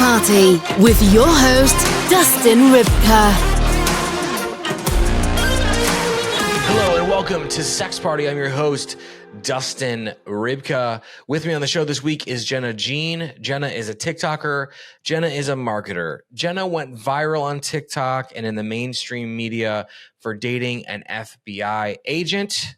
Party with your host, Dustin Rybka. Hello and welcome to Sex Party. I'm your host, Dustin Rybka. With me on the show this week is Jenna Jean. Jenna is a TikToker. Jenna is a marketer. Jenna went viral on TikTok and in the mainstream media for dating an FBI agent,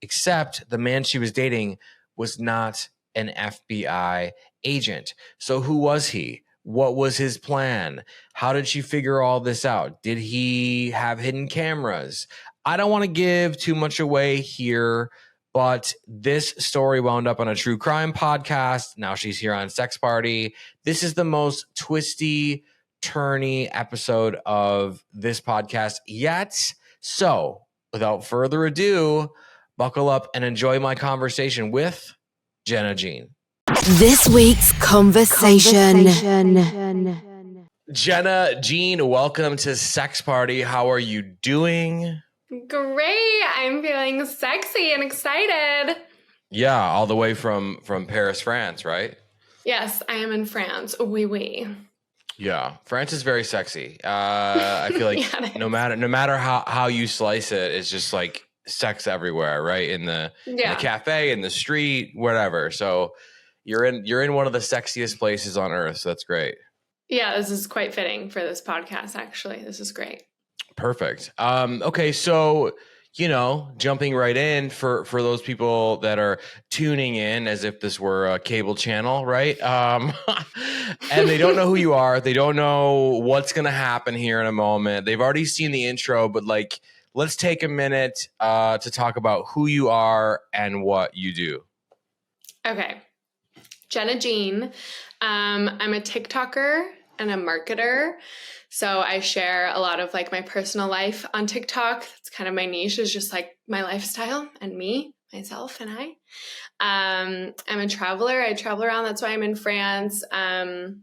except the man she was dating was not an FBI agent. So who was he? What was his plan? How did she figure all this out? Did he have hidden cameras? I don't want to give too much away here, but this story wound up on a true crime podcast. Now she's here on Sex Party. This is the most twisty, turny episode of this podcast yet. So without further ado, buckle up and enjoy my conversation with Jenna Jean. This week's conversation. Jenna Jean, welcome to Sex Party. How are you doing? Great. I'm feeling sexy and excited. Yeah, all the way from Paris, France, right? Yes, I am in France. Oui, oui. Yeah, France is very sexy. I feel like Yeah, no matter how you slice it, it's just like sex everywhere, right? In the cafe, in the street, whatever. So you're in one of the sexiest places on earth. So that's great. Yeah, this is quite fitting for this podcast, actually. This is great. Perfect. Okay, so jumping right in for those people that are tuning in as if this were a cable channel, right? And they don't know who you are. They don't know what's going to happen here in a moment. They've already seen the intro, but let's take a minute to talk about who you are and what you do. Okay. Jenna Jean. I'm a TikToker and a marketer. So I share a lot of my personal life on TikTok. That's kind of my niche, is just my lifestyle and me, myself, and I. I'm a traveler. I travel around. That's why I'm in France. And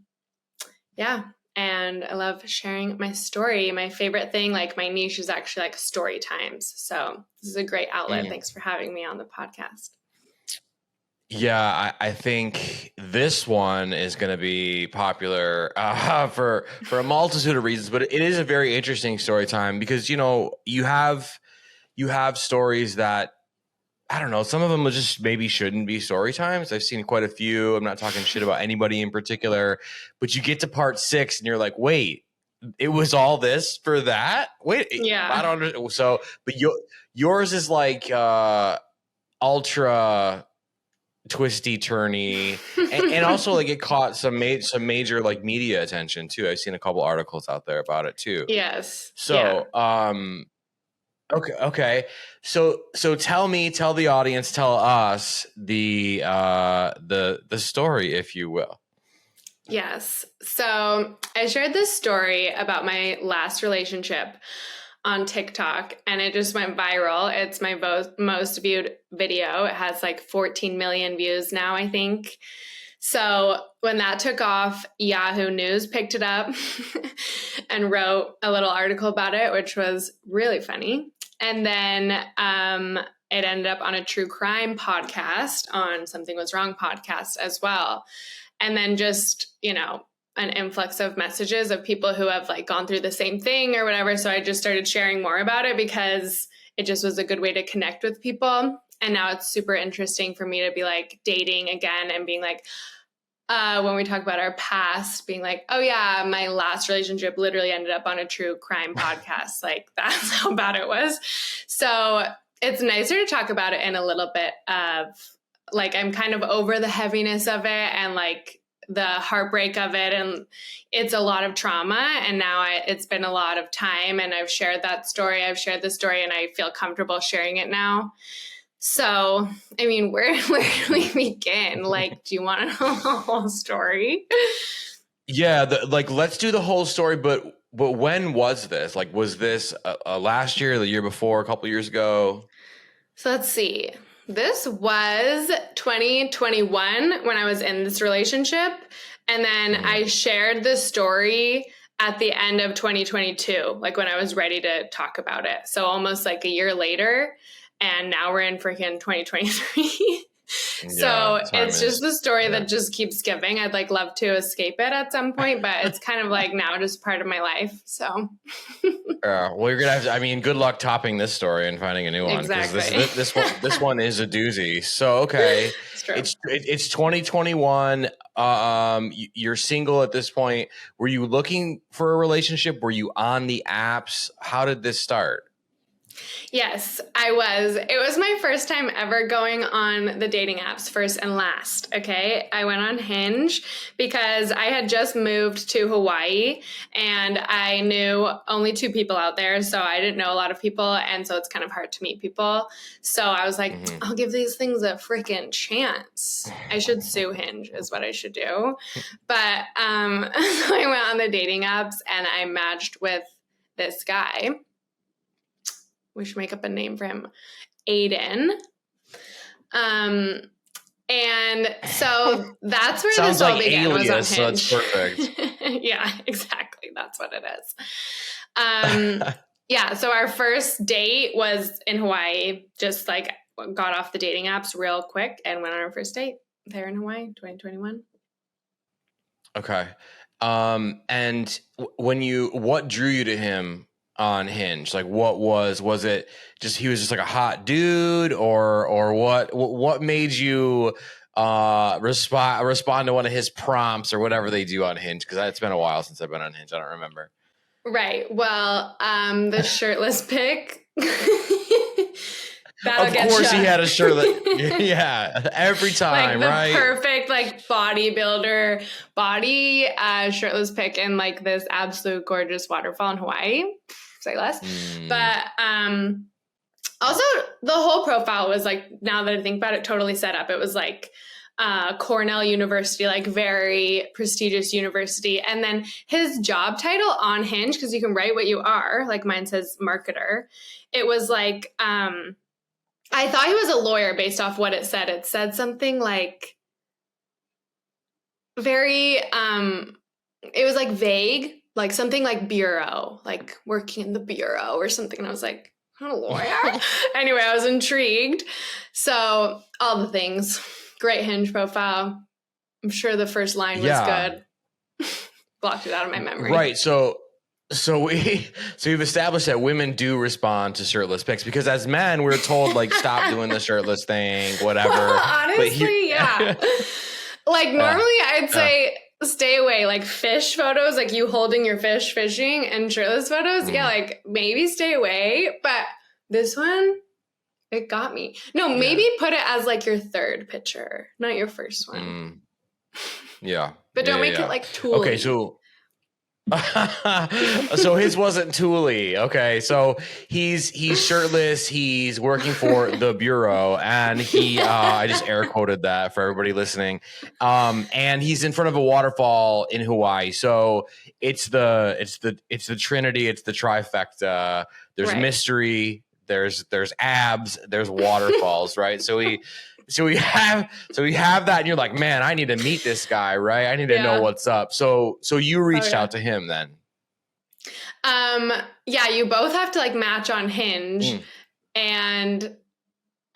I love sharing my story. My favorite thing, my niche is actually story times. So this is a great outlet. Thanks for having me on the podcast. Yeah, I think this one is going to be popular for a multitude of reasons, but it is a very interesting story time because you have stories that, I don't know, some of them just maybe shouldn't be story times. I've seen quite a few. I'm not talking shit about anybody in particular, but you get to part 6 and you're like, wait, it was all this for that? Wait, yeah, I don't understand. So, but yours is ultra twisty, turny, and also it caught some major media attention too. I've seen a couple articles out there about it too. Yes. So, okay. So tell the audience, tell us the story, if you will. Yes. So I shared this story about my last relationship on TikTok and it just went viral. It's my most viewed video. It has 14 million views now, I think. So when that took off, Yahoo News picked it up and wrote a little article about it, which was really funny. And then it ended up on a true crime podcast, on Something Was Wrong podcast as well. And then just, an influx of messages of people who have gone through the same thing or whatever. So I just started sharing more about it because it just was a good way to connect with people. And now it's super interesting for me to be dating again and being when we talk about our past, being oh yeah, my last relationship literally ended up on a true crime podcast. That's how bad it was. So it's nicer to talk about it in a little bit of I'm kind of over the heaviness of it and the heartbreak of it. And it's a lot of trauma. And now it's been a lot of time and I've shared that story. I've shared the story and I feel comfortable sharing it now. So, I mean, where do we begin? Do you want to know the whole story? Yeah, let's do the whole story. But when was this? Was this last year, the year before, a couple years ago? So let's see. This was 2021 when I was in this relationship. And then I shared this story at the end of 2022, when I was ready to talk about it. So almost a year later. And now we're in freaking 2023. So time it's just the story yeah. that just keeps giving. I'd like love to escape it at some point, but it's kind of like now just part of my life. So well, you're gonna have to. I mean, good luck topping this story and finding a new one because exactly. this one is a doozy. So okay, It's true. it's 2021. You're single at this point. Were you looking for a relationship? Were you on the apps? How did this start? Yes, I was. It was my first time ever going on the dating apps, first and last. Okay. I went on Hinge because I had just moved to Hawaii and I knew only 2 people out there. So I didn't know a lot of people. And so it's kind of hard to meet people. So I was like, I'll give these things a freaking chance. I should sue Hinge, is what I should do. But so I went on the dating apps and I matched with this guy. We should make up a name for him, Aiden. And so that's where Sounds this all like began. Alias, was on so Hinge. it's perfect. Yeah, exactly. That's what it is. Yeah, so our first date was in Hawaii. Just like got off the dating apps real quick and went on our first date there in Hawaii, 2021. Okay. And what drew you to him on Hinge? Like was it just he was just like a hot dude or what made you respond to one of his prompts or whatever they do on Hinge? Because it's been a while since I've been on Hinge. I don't remember. Right. Well, the shirtless pic. Of course he had a shirtless. Yeah, every time, like the right? Perfect like bodybuilder body, shirtless pic in like this absolute gorgeous waterfall in Hawaii. Say less. But also the whole profile was like, now that I think about it, totally set up. It was like Cornell University, like very prestigious university. And then his job title on Hinge, because you can write what you are, like mine says marketer. It was like, I thought he was a lawyer based off what it said. It said something like very, it was like vague, like something like bureau, like working in the bureau or something. And I was like, I'm not a lawyer. Anyway, I was intrigued. So all the things. Great Hinge profile. I'm sure the first line was good. Blocked it out of my memory. Right. So we've established that women do respond to shirtless pics because as men we're told like stop doing the shirtless thing, whatever. Honestly, yeah. Like normally I'd say stay away. Like fish photos, like you holding your fish fishing, and shirtless photos, yeah, like maybe stay away. But this one, it got me. No, maybe put it as like your third picture, not your first one. Yeah. But don't make it like tool. Okay, so so his wasn't tooly. Okay, so he's shirtless. He's working for the bureau, and he I just air quoted that for everybody listening. And he's in front of a waterfall in Hawaii. So it's the Trinity. It's the trifecta. There's mystery. There's abs. There's waterfalls. Right. So we have that, and you're like, man, I need to meet this guy, right? I need to know what's up. So you reached out to him then. Yeah, you both have to like match on Hinge, and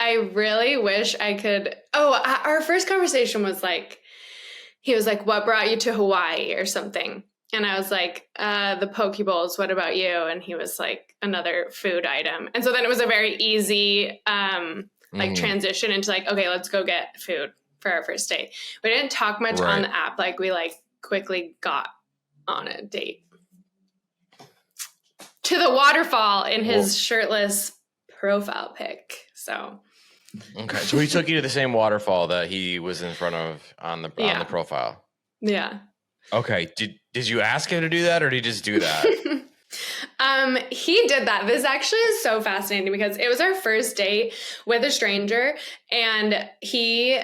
I really wish I could. Oh, our first conversation was like, he was like, "What brought you to Hawaii?" or something, and I was like, "The poke bowls. What about you?" And he was like, "Another food item." And so then it was a very easy like transition into like, okay, let's go get food for our first date. We didn't talk much on the app. Like we like quickly got on a date to the waterfall in his shirtless profile pic. So. Okay. So he took you to the same waterfall that he was in front of on the profile. Yeah. Okay. Did you ask him to do that or did he just do that? He did that. This actually is so fascinating because it was our first date with a stranger, and he,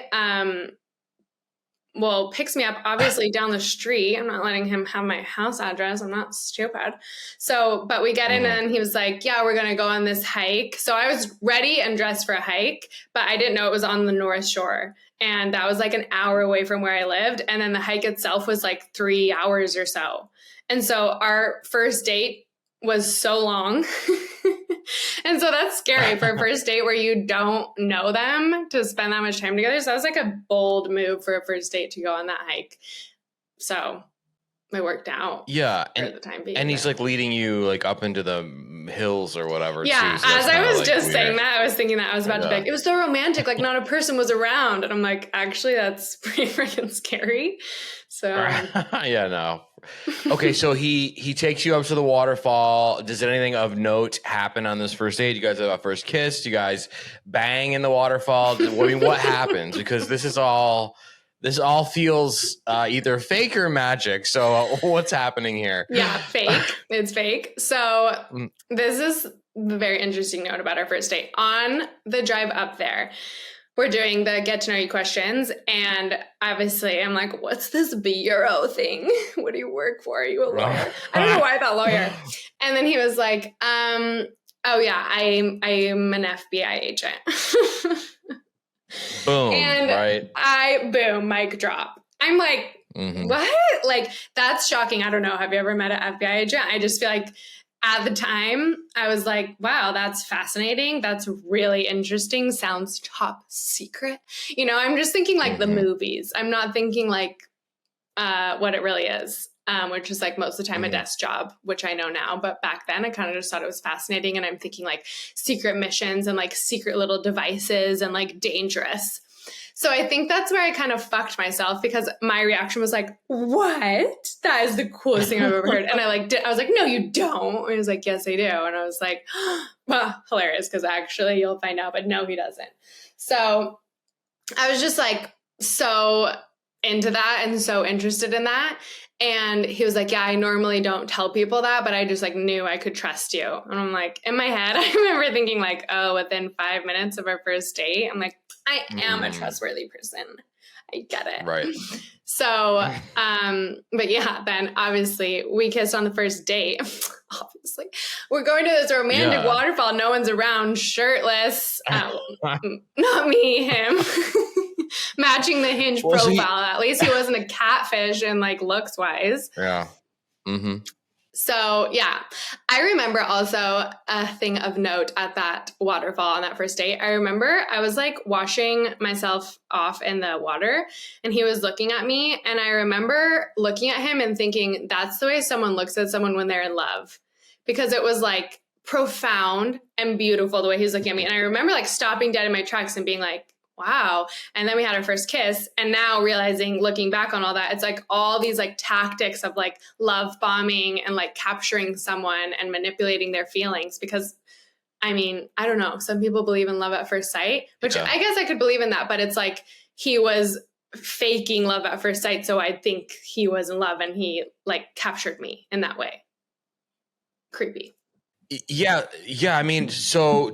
picks me up obviously down the street. I'm not letting him have my house address. I'm not stupid. So, but we get in and he was like, yeah, we're going to go on this hike. So I was ready and dressed for a hike, but I didn't know it was on the North Shore. And that was like an hour away from where I lived. And then the hike itself was like 3 hours or so. And so our first date was so long. And so that's scary for a first date where you don't know them to spend that much time together. So that was like a bold move for a first date to go on that hike. So it worked out. Yeah. For the time being. And he's like leading you like up into the hills or whatever. Yeah. Too, so as I was like just weird. saying that, I was thinking that I was about to be like, it was so romantic. Like not a person was around. And I'm like, actually, that's pretty freaking scary. So yeah, no. Okay, so he takes you up to the waterfall. Does anything of note happen on this first date? You guys have a first kiss? Do you guys bang in the waterfall? I mean, what happens? Because this all feels either fake or magic. So what's happening here? Yeah, fake. It's fake. So this is the very interesting note about our first date. On the drive up there, we're doing the get to know you questions. And obviously I'm like, what's this bureau thing? What do you work for? Are you a lawyer? I don't know why I thought lawyer. And then he was like, oh yeah, I'm an FBI agent. Boom. And right. Mic drop. I'm like, what? Like, that's shocking. I don't know. Have you ever met an FBI agent? I just feel like at the time, I was like, wow, that's fascinating. That's really interesting. Sounds top secret. You know, I'm just thinking like the movies. I'm not thinking like what it really is, which is like most of the time a desk job, which I know now. But back then, I kind of just thought it was fascinating. And I'm thinking like secret missions and like secret little devices and like dangerous. So I think that's where I kind of fucked myself because my reaction was like, what? That is the coolest thing I've ever heard. And I was like, no, you don't. And he was like, yes, I do. And I was like, well, hilarious because actually you'll find out, but no, he doesn't. So I was just like so into that and so interested in that. And he was like, yeah, I normally don't tell people that, but I just like knew I could trust you. And I'm like, in my head, I remember thinking like, oh, within 5 minutes of our first date, I'm like, I am a trustworthy person. I get it. Right. So, but yeah, then obviously we kissed on the first date. Obviously, we're going to this romantic waterfall. No one's around, shirtless. Not me, him. Matching the Hinge profile. At least he wasn't a catfish and like looks wise. Yeah. Mm-hmm. So yeah, I remember also a thing of note at that waterfall on that first date. I remember I was like washing myself off in the water and he was looking at me. And I remember looking at him and thinking that's the way someone looks at someone when they're in love, because it was like profound and beautiful the way he was looking at me. And I remember like stopping dead in my tracks and being like, wow. And then we had our first kiss. And now realizing, looking back on all that, it's like all these like tactics of like love bombing and like capturing someone and manipulating their feelings. Because I mean, I don't know. Some people believe in love at first sight, which I guess I could believe in that. But it's like he was faking love at first sight. So I think he was in love and he like captured me in that way. Creepy. Yeah. Yeah. I mean, so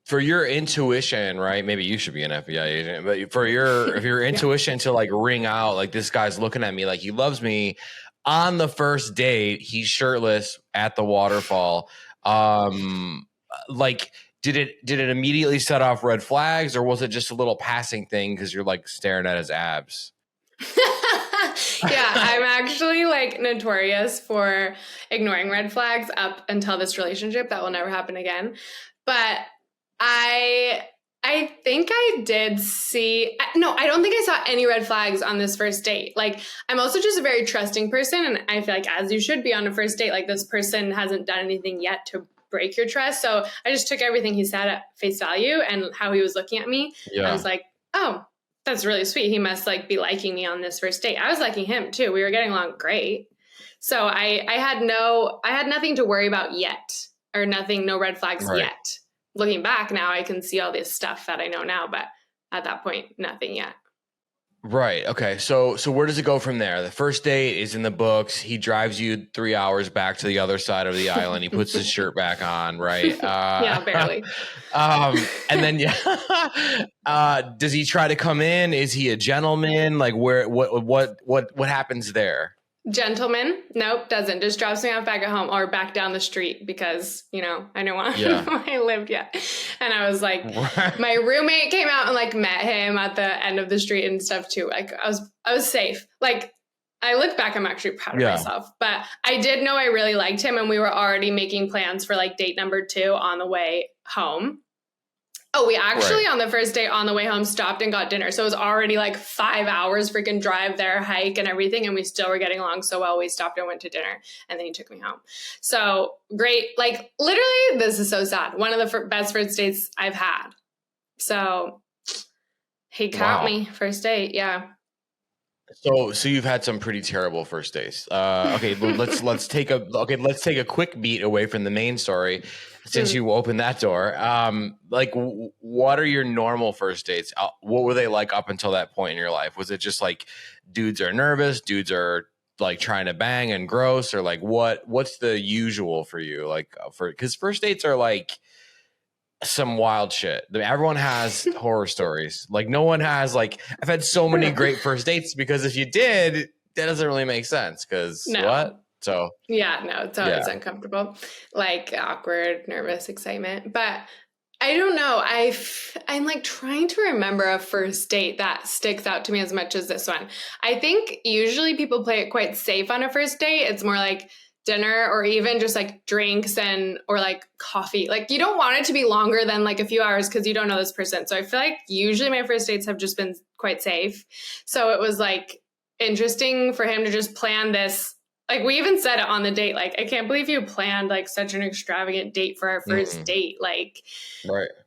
for your intuition, right? Maybe you should be an FBI agent, but for your intuition to like ring out, like this guy's looking at me like he loves me on the first date, he's shirtless at the waterfall. Like, did it immediately set off red flags or was it just a little passing thing? Cause you're like staring at his abs. Yeah, I'm actually like notorious for ignoring red flags up until this relationship. That will never happen again. But I think I did see, no, I don't think I saw any red flags on this first date. Like, I'm also just a very trusting person. And I feel like as you should be on a first date, like this person hasn't done anything yet to break your trust. So I just took everything he said at face value and how he was looking at me. Yeah. I was like, oh, that's really sweet. He must like be liking me on this first date. I was liking him too. We were getting along great. So I had nothing to worry about yet, or no red flags yet. Looking back now, I can see all this stuff that I know now, but at that point, nothing yet. Right. Okay. So where does it go from there? The first date is in the books. He drives you 3 hours back to the other side of the island. He puts his shirt back on, right? Yeah, barely. And then, does he try to come in? Is he a gentleman? Like what happens there? Gentleman? Nope, doesn't. Just drops me off back at home or back down the street because, you know, I didn't want I lived yet. And I was like, my roommate came out and like met him at the end of the street and stuff too. Like I was safe. Like I look back, I'm actually proud of myself. But I did know I really liked him, and we were already making plans for like date number 2 on the way home. Oh, we actually on the first day on the way home stopped and got dinner. So it was already like 5 hours freaking drive there, hike and everything. And we still were getting along so well. We stopped and went to dinner, and then he took me home. So great. Like literally, this is so sad. One of the best first dates I've had. So he caught me first date. Yeah. So you've had some pretty terrible first dates. Okay, let's take a quick beat away from the main story, since you opened that door. Like, what are your normal first dates? What were they like up until that point in your life? Was it just like dudes are nervous, dudes are like trying to bang and gross, or like what's the usual for you? Like because first dates are like some wild shit. I mean, everyone has horror stories. Like no one has like, I've had so many great first dates, because if you did, that doesn't really make sense. Because what? So yeah, no, it's always uncomfortable, like awkward, nervous, excitement. But I don't know. I'm like trying to remember a first date that sticks out to me as much as this one. I think usually people play it quite safe on a first date. It's more like dinner or even just like drinks or like coffee. Like you don't want it to be longer than like a few hours because you don't know this person. So I feel like usually my first dates have just been quite safe. So it was like interesting for him to just plan this. Like we even said it on the date, like, I can't believe you planned like such an extravagant date for our first date. Like,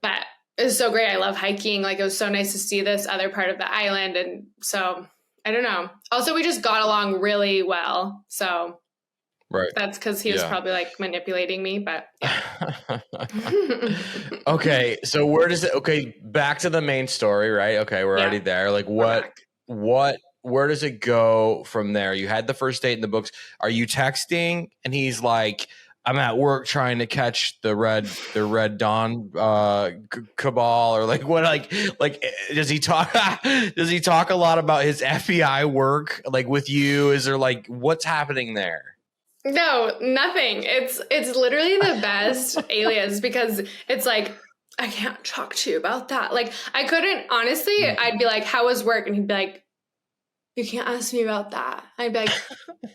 but it was so great. I love hiking. Like it was so nice to see this other part of the island. And so I don't know. Also, we just got along really well. So that's because he was probably like manipulating me, but okay. So back to the main story, right? Okay. We're already there. Like where does it go from there? You had the first date in the books. Are you texting and he's like, I'm at work trying to catch the Red Dawn cabal, or like what? Like does he talk a lot about his FBI work like with you? Is there like what's happening there? No, nothing. It's literally the best alias, because it's like, I can't talk to you about that. Like I couldn't, honestly, I'd be like, how was work? And he'd be like, you can't ask me about that. I'd be like,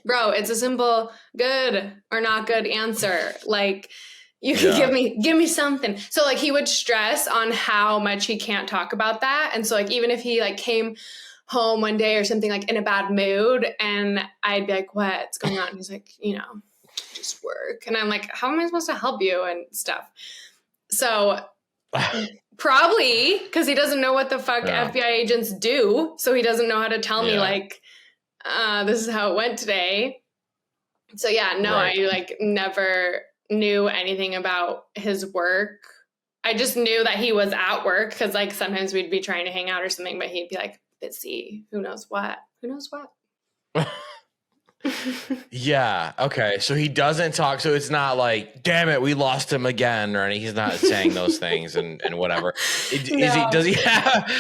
bro, it's a simple good or not good answer. Like you can give me something. So like he would stress on how much he can't talk about that. And so like, even if he like came home one day or something like in a bad mood, and I'd be like, what's going on? And he's like, just work. And I'm like, how am I supposed to help you and stuff? So probably because he doesn't know what the fuck FBI agents do. So he doesn't know how to tell me like, this is how it went today. So I like never knew anything about his work. I just knew that he was at work because like sometimes we'd be trying to hang out or something, but he'd be like busy. Who knows what? Yeah. Okay. So he doesn't talk. So it's not like, damn it, we lost him again, or anything. He's not saying those things and whatever. Does he have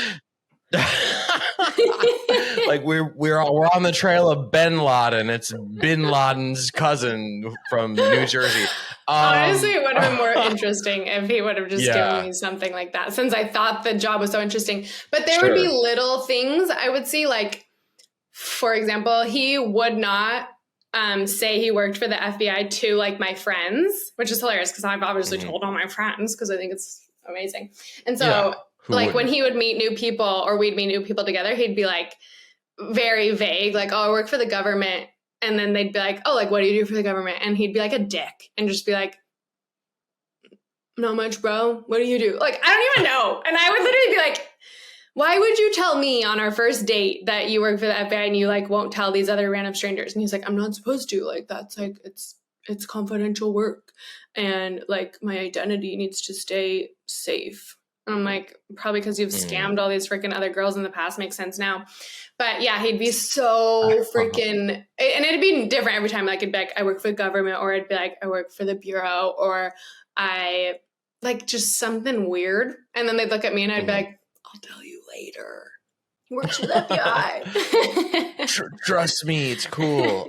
like we're on the trail of Bin Laden. It's Bin Laden's cousin from New Jersey. Honestly, it would have been more interesting if he would have just given me something like that, since I thought the job was so interesting. But there would be little things I would see, like, for example, he would not say he worked for the FBI to like my friends, which is hilarious because I've obviously told all my friends because I think it's amazing. And so when he would meet new people or we'd meet new people together, he'd be like very vague, like, oh, I work for the government. And then they'd be like, oh, like, what do you do for the government? And he'd be like a dick and just be like, not much, bro. What do you do? Like, I don't even know. And I would literally be like, why would you tell me on our first date that you work for the FBI and you like won't tell these other random strangers? And he's like, I'm not supposed to. Like, that's like, it's confidential work. And like, my identity needs to stay safe. And I'm like, probably because you've scammed all these freaking other girls in the past, makes sense now. But yeah, he'd be so freaking, and it'd be different every time. Like, it'd be like, I work for the government, or it'd be like, I work for the bureau, or I like just something weird. And then they'd look at me and I'd be like, I'll tell you later. He works for the FBI. Trust me, it's cool.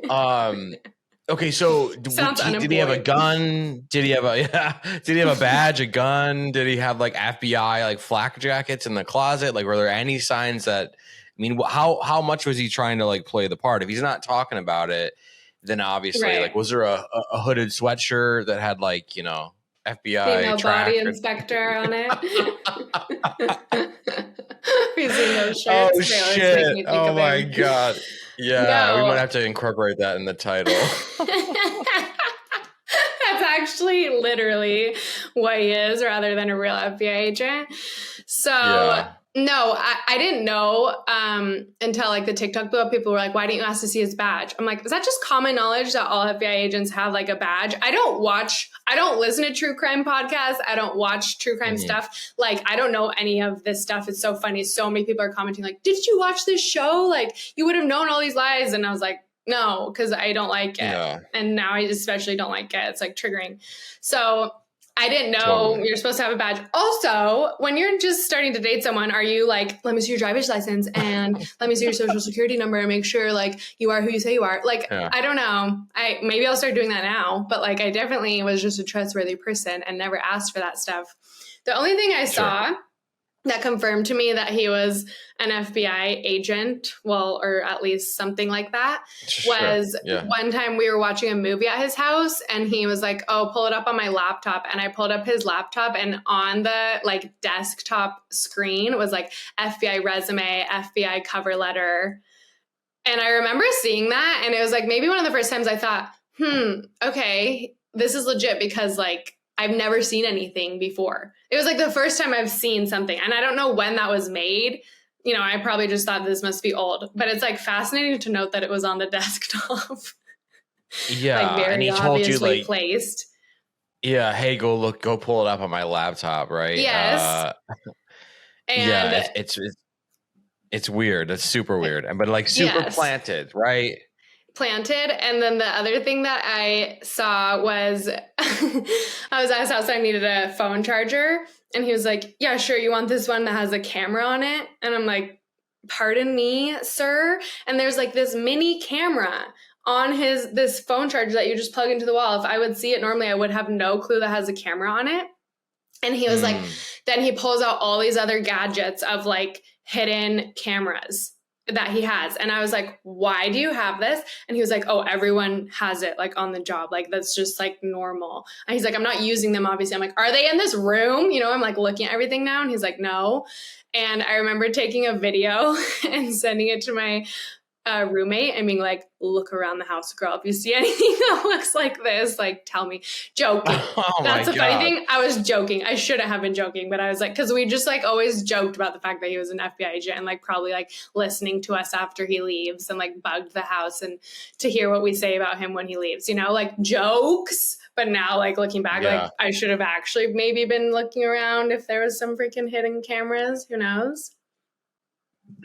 Okay, so did he have a gun? Did he have a badge, a gun? Did he have like FBI like flak jackets in the closet? Like, were there any signs that mean, how much was he trying to like play the part? If he's not talking about it, then obviously, like, was there a hooded sweatshirt that had like, you know, FBI female track body inspector on it? Have you seen those shirts? Oh shit! Oh my god! Yeah, we might have to incorporate that in the title. That's actually literally what he is, rather than a real FBI agent. So no, I didn't know until like the TikTok blew up. People were like, "Why didn't you ask to see his badge?" I'm like, "Is that just common knowledge that all FBI agents have like a badge?" I don't listen to true crime podcasts. I don't watch true crime stuff. Like, I don't know any of this stuff. It's so funny. So many people are commenting like, "Did you watch this show? Like, you would have known all these lies." And I was like, no, because I don't like it. Yeah. And now I especially don't like it. It's like triggering. So I didn't know you're supposed to have a badge. Also, when you're just starting to date someone, are you like, let me see your driver's license and let me see your social security number and make sure like you are who you say you are? Like, I don't know. Maybe I'll start doing that now. But like, I definitely was just a trustworthy person and never asked for that stuff. The only thing I saw that confirmed to me that he was an FBI agent, well, or at least something like that, was one time we were watching a movie at his house and he was like, "Oh, pull it up on my laptop." And I pulled up his laptop and on the like desktop screen was like FBI resume, FBI cover letter. And I remember seeing that and it was like maybe one of the first times I thought, okay, this is legit because like I've never seen anything before. It was like the first time I've seen something. And I don't know when that was made. You know, I probably just thought this must be old. But it's like fascinating to note that it was on the desktop. Yeah. Like very and he told you like placed. Yeah, hey, go pull it up on my laptop, right? Yes. And it's weird. It's super weird. But like super planted, right? Planted. And then the other thing that I saw was I was at his house. I needed a phone charger. And he was like, "Yeah, sure. You want this one that has a camera on it?" And I'm like, "Pardon me, sir?" And there's like this mini camera on this phone charger that you just plug into the wall. If I would see it normally, I would have no clue that has a camera on it. And he was like, then he pulls out all these other gadgets of like hidden cameras that he has. And I was like, "Why do you have this?" And he was like, "Oh, everyone has it like on the job. Like that's just like normal." And he's like, "I'm not using them, obviously." I'm like, "Are they in this room?" You know, I'm like looking at everything now. And he's like, "No." And I remember taking a video and sending it to my roommate and being like, "Look around the house, girl. If you see anything that looks like this, like tell me." Joking. That's the funny thing. I was joking. I shouldn't have been joking, but I was like, because we just like always joked about the fact that he was an FBI agent and like probably like listening to us after he leaves and like bugged the house and to hear what we say about him when he leaves, you know, like jokes. But now like looking back, like I should have actually maybe been looking around if there was some freaking hidden cameras. Who knows?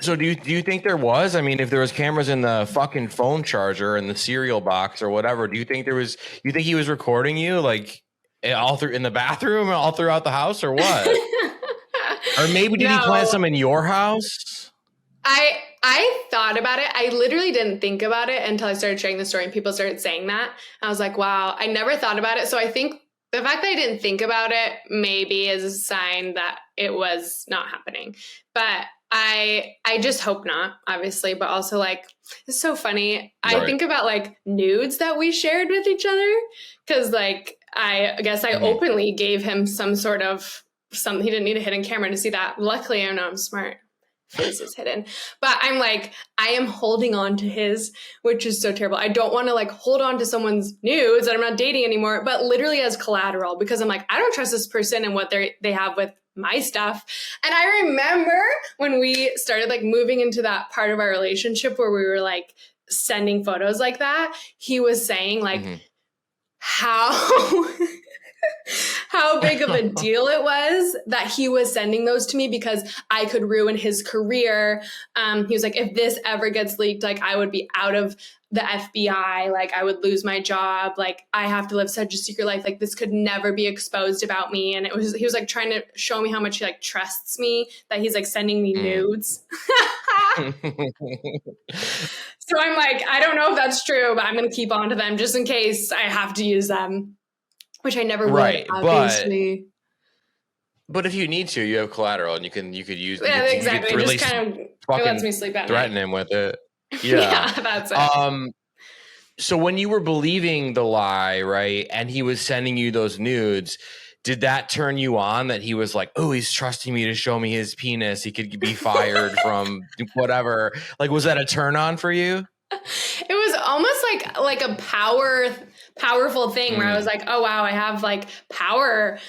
So do you think there was? I mean, if there was cameras in the fucking phone charger and the cereal box or whatever, you think he was recording you like all through in the bathroom and all throughout the house or what? Or maybe did he plant some in your house? I thought about it. I literally didn't think about it until I started sharing the story and people started saying that. I was like, wow, I never thought about it. So I think the fact that I didn't think about it maybe is a sign that it was not happening. But I just hope not, obviously, but also like, it's so funny. I think about like nudes that we shared with each other. Cause like, I guess I openly gave him some sort of something. He didn't need a hidden camera to see that. Luckily, I know I'm smart. Face is hidden. But I'm like, I am holding on to his, which is so terrible. I don't want to like hold on to someone's nudes that I'm not dating anymore, but literally as collateral because I'm like, I don't trust this person and what they have with my stuff. And I remember when we started like moving into that part of our relationship where we were like sending photos like that, he was saying like how big of a deal it was that he was sending those to me because I could ruin his career. He was like, if this ever gets leaked, like I would be out of the FBI, like I would lose my job. Like I have to live such a secret life. Like this could never be exposed about me. And he was like trying to show me how much he like trusts me that he's like sending me nudes. So I'm like, I don't know if that's true, but I'm going to keep on to them just in case I have to use them. Which I never would, obviously. But if you need to, you have collateral, and you could use Yeah, exactly. you could It really just kind of, it fucking lets me sleep at threaten night. him with it. Yeah, Yeah. that's it. So when you were believing the lie, right, and he was sending you those nudes, did that turn you on that he was like, oh, he's trusting me to show me his penis? He could be fired from whatever. Like, was that a turn on for you? It was almost like a powerful thing where I was like, oh wow, I have like power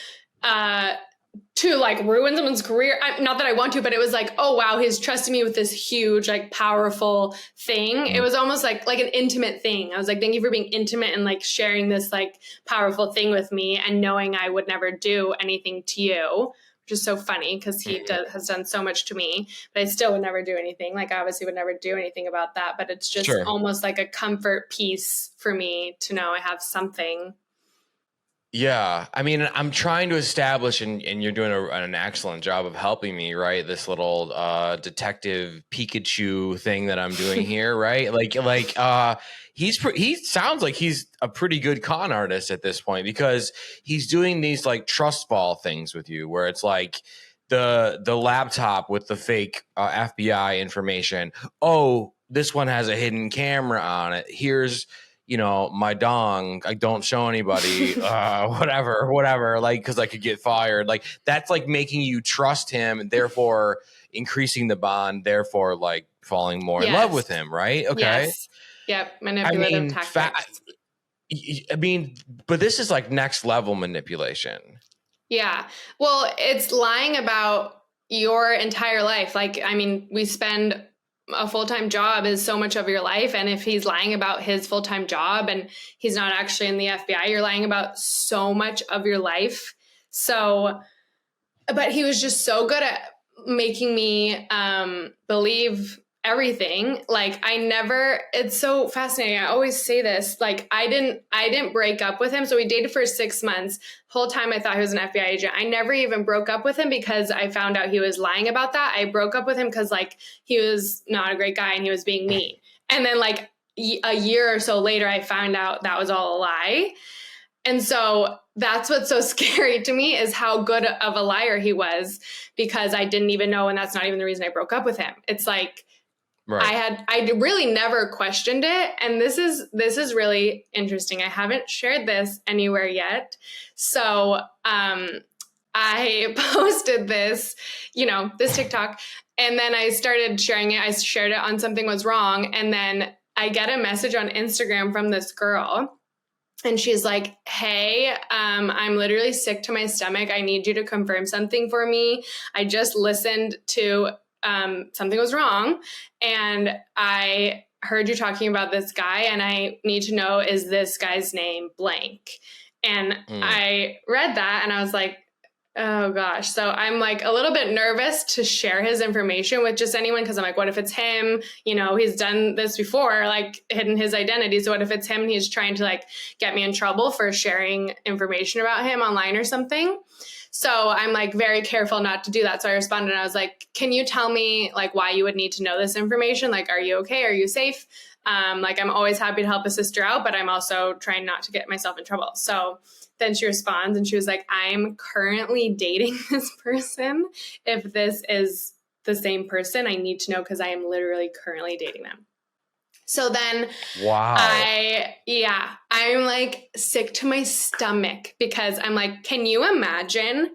to like ruin someone's career. Not that I want to, but it was like, oh wow, he's trusting me with this huge, like powerful thing. It was almost like an intimate thing. I was like, thank you for being intimate and like sharing this like powerful thing with me, and knowing I would never do anything to you, which is so funny because he has done so much to me, but I still would never do anything. Like, I obviously would never do anything about that, but it's just almost like a comfort piece for me to know I have something. Yeah. I mean, I'm trying to establish, and you're doing an excellent job of helping me, right? This little detective Pikachu thing that I'm doing here, right? He sounds like he's a pretty good con artist at this point, because he's doing these like trust fall things with you, where it's like the laptop with the fake FBI information. Oh, this one has a hidden camera on it. Here's my dong, I don't show anybody, whatever, like, because I could get fired. Like, that's like making you trust him, and therefore increasing the bond, therefore like falling more in love with him, right? Okay. Yes. Yep. Manipulative tactics. But this is like next level manipulation. Yeah. Well, it's lying about your entire life. Like, I mean, we spend a full-time job is so much of your life. And if he's lying about his full-time job and he's not actually in the FBI, you're lying about so much of your life. So, but he was just so good at making me believe everything. Like, it's so fascinating. I always say this, like, I didn't break up with him. So we dated for 6 months. Whole time I thought he was an FBI agent. I never even broke up with him because I found out he was lying about that. I broke up with him because like he was not a great guy and he was being mean. And then like a year or so later, I found out that was all a lie. And so that's what's so scary to me, is how good of a liar he was, because I didn't even know. And that's not even the reason I broke up with him. It's like, right. I really never questioned it. And this is really interesting. I haven't shared this anywhere yet. So I posted this, this TikTok, and then I started sharing it. I shared it on Something Was Wrong. And then I get a message on Instagram from this girl. And she's like, hey, I'm literally sick to my stomach. I need you to confirm something for me. I just listened to Something Was Wrong, and I heard you talking about this guy, and I need to know, is this guy's name blank? And I read that and I was like, oh gosh. So I'm like a little bit nervous to share his information with just anyone, because I'm like, what if it's him? He's done this before, like hidden his identity. So what if it's him and he's trying to like get me in trouble for sharing information about him online or something? So I'm like very careful not to do that. So I responded and I was like, can you tell me like why you would need to know this information? Like, are you okay? Are you safe? Like, I'm always happy to help a sister out, but I'm also trying not to get myself in trouble. So then she responds and she was like, I'm currently dating this person. If this is the same person, I need to know, because I am literally currently dating them. So then wow. I'm like sick to my stomach, because I'm like, can you imagine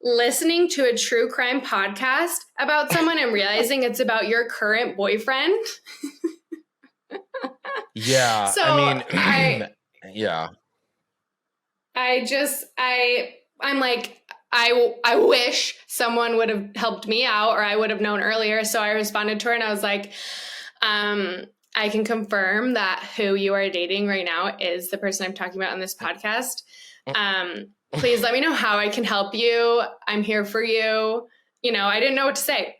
listening to a true crime podcast about someone and realizing it's about your current boyfriend? Yeah. So yeah. I'm like, I wish someone would have helped me out, or I would have known earlier. So I responded to her and I was like, I can confirm that who you are dating right now is the person I'm talking about on this podcast. Please let me know how I can help you. I'm here for you. I didn't know what to say.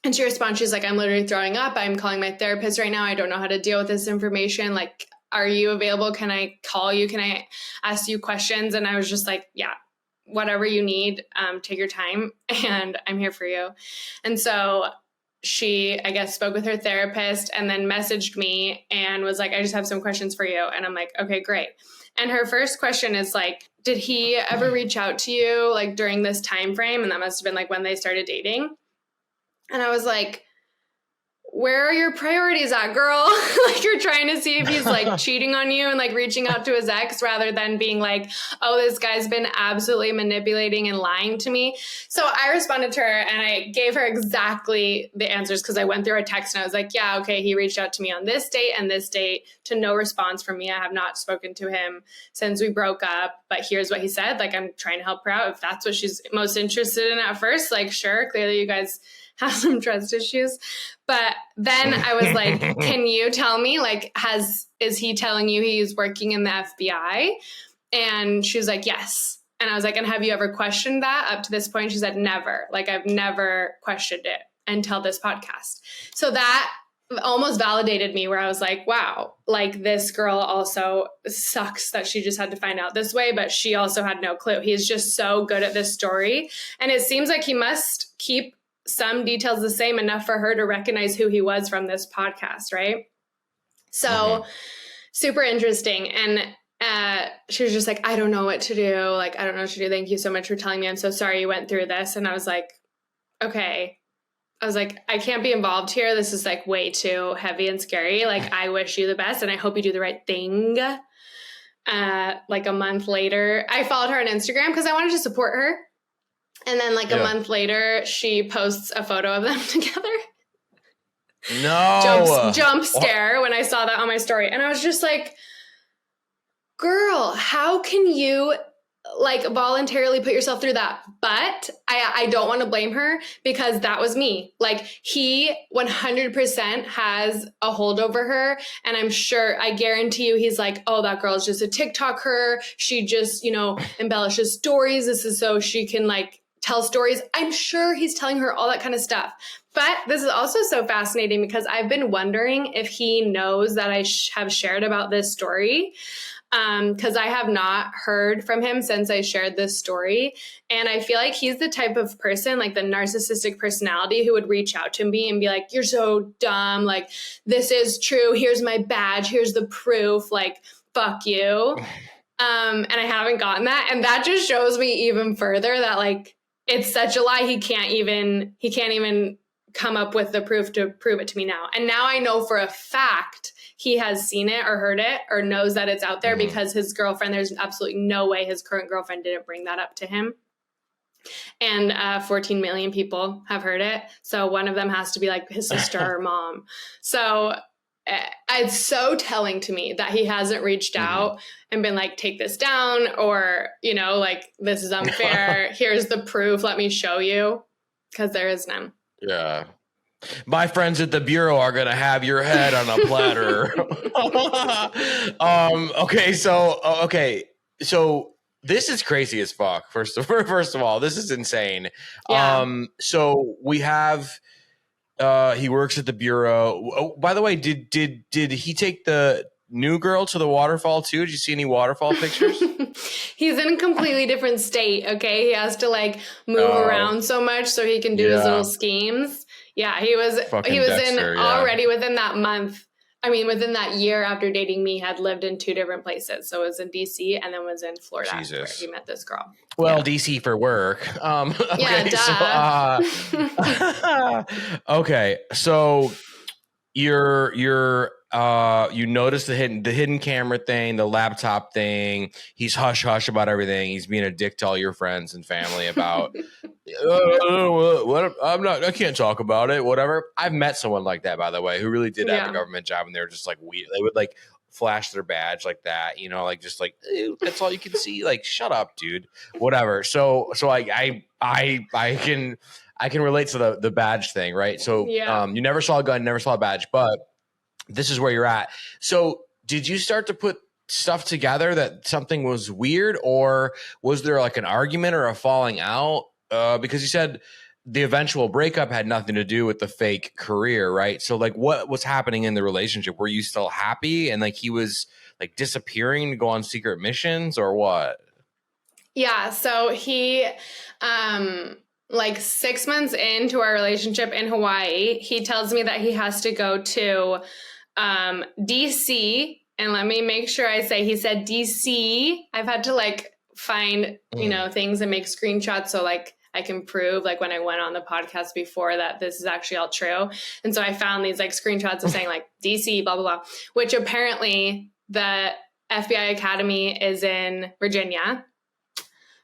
And she responds, she's like, I'm literally throwing up. I'm calling my therapist right now. I don't know how to deal with this information. Like, are you available? Can I call you? Can I ask you questions? And I was just like, yeah, whatever you need, take your time, and I'm here for you. And so she, I guess, spoke with her therapist and then messaged me and was like, I just have some questions for you. And I'm like, okay, great. And her first question is like, did he ever reach out to you like during this time frame? And that must have been like when they started dating. And I was like, where are your priorities at, girl? Like you're trying to see if he's like cheating on you and like reaching out to his ex rather than being like, oh, this guy's been absolutely manipulating and lying to me. So I responded to her and I gave her exactly the answers because I went through a text and I was like, yeah, okay, he reached out to me on this date and this date to no response from me. I have not spoken to him since we broke up, but here's what he said. Like, I'm trying to help her out. If that's what she's most interested in at first, like, sure, clearly you guys have some trust issues. But then I was like, can you tell me, like, is he telling you he's working in the FBI? And she was like, yes. And I was like, and have you ever questioned that up to this point? She said, never. Like, I've never questioned it until this podcast. So that almost validated me where I was like, wow, like this girl also sucks that she just had to find out this way, but she also had no clue. He's just so good at this story. And it seems like he must keep some details the same enough for her to recognize who he was from this podcast, right? So super interesting. And she was just like, I don't know what to do. Like, I don't know what to do. Thank you so much for telling me. I'm so sorry you went through this. And I was like, okay. I was like, I can't be involved here. This is like way too heavy and scary. Like, I wish you the best and I hope you do the right thing. Like a month later, I followed her on Instagram because I wanted to support her. And then like a month later, she posts a photo of them together. No. Jump scare when I saw that on my story. And I was just like, girl, how can you like voluntarily put yourself through that? But I don't want to blame her because that was me. Like he 100% has a hold over her. And I'm sure, I guarantee you, he's like, oh, that girl is just a TikToker. She just, you know, embellishes stories. This is so she can like tell stories. I'm sure he's telling her all that kind of stuff. But this is also so fascinating because I've been wondering if he knows that I have shared about this story. Because I have not heard from him since I shared this story. And I feel like he's the type of person, like the narcissistic personality, who would reach out to me and be like, you're so dumb. Like, this is true. Here's my badge. Here's the proof. Like, fuck you. And I haven't gotten that. And that just shows me even further that like, it's such a lie. He can't even come up with the proof to prove it to me now. And now I know for a fact he has seen it or heard it or knows that it's out there because his girlfriend, there's absolutely no way his current girlfriend didn't bring that up to him. And 14 million people have heard it. So one of them has to be like his sister or mom. So it's so telling to me that he hasn't reached out and been like, take this down, or, you know, like, this is unfair. Here's the proof. Let me show you. Because there is none. Yeah. My friends at the Bureau are going to have your head on a platter. Okay. So this is crazy as fuck. First of all, this is insane. Yeah. So we have, he works at the Bureau. Oh, by the way, did he take the new girl to the waterfall too? Did you see any waterfall pictures? He's in a completely different state. Okay. He has to like move around so much so he can do his little schemes. Yeah. He was Dexter, already within that month. I mean, within that year after dating me, had lived in 2 different places. So it was in DC and then was in Florida where he met this girl. Well, DC for work. Okay, duh. Okay, so you notice the hidden camera thing, the laptop thing. He's hush hush about everything. He's being a dick to all your friends and family about I can't talk about it, whatever. I've met someone like that, by the way, who really did have a government job, and they were just like weird. They would like flash their badge like that, you know, like just like, that's all you can see. Like, shut up, dude. Whatever. So I can relate to the badge thing, right? So you never saw a gun, never saw a badge, but this is where you're at. So did you start to put stuff together that something was weird, or was there like an argument or a falling out? Because you said the eventual breakup had nothing to do with the fake career, right? So like, what was happening in the relationship? Were you still happy and like he was like disappearing to go on secret missions, or what? Yeah. So he, like 6 months into our relationship in Hawaii, he tells me that he has to go to DC And let me make sure I say, he said DC. I've had to like find, you know, things and make screenshots. So like I can prove like when I went on the podcast before that this is actually all true. And so I found these like screenshots of saying like DC, blah, blah, blah, which apparently the FBI Academy is in Virginia.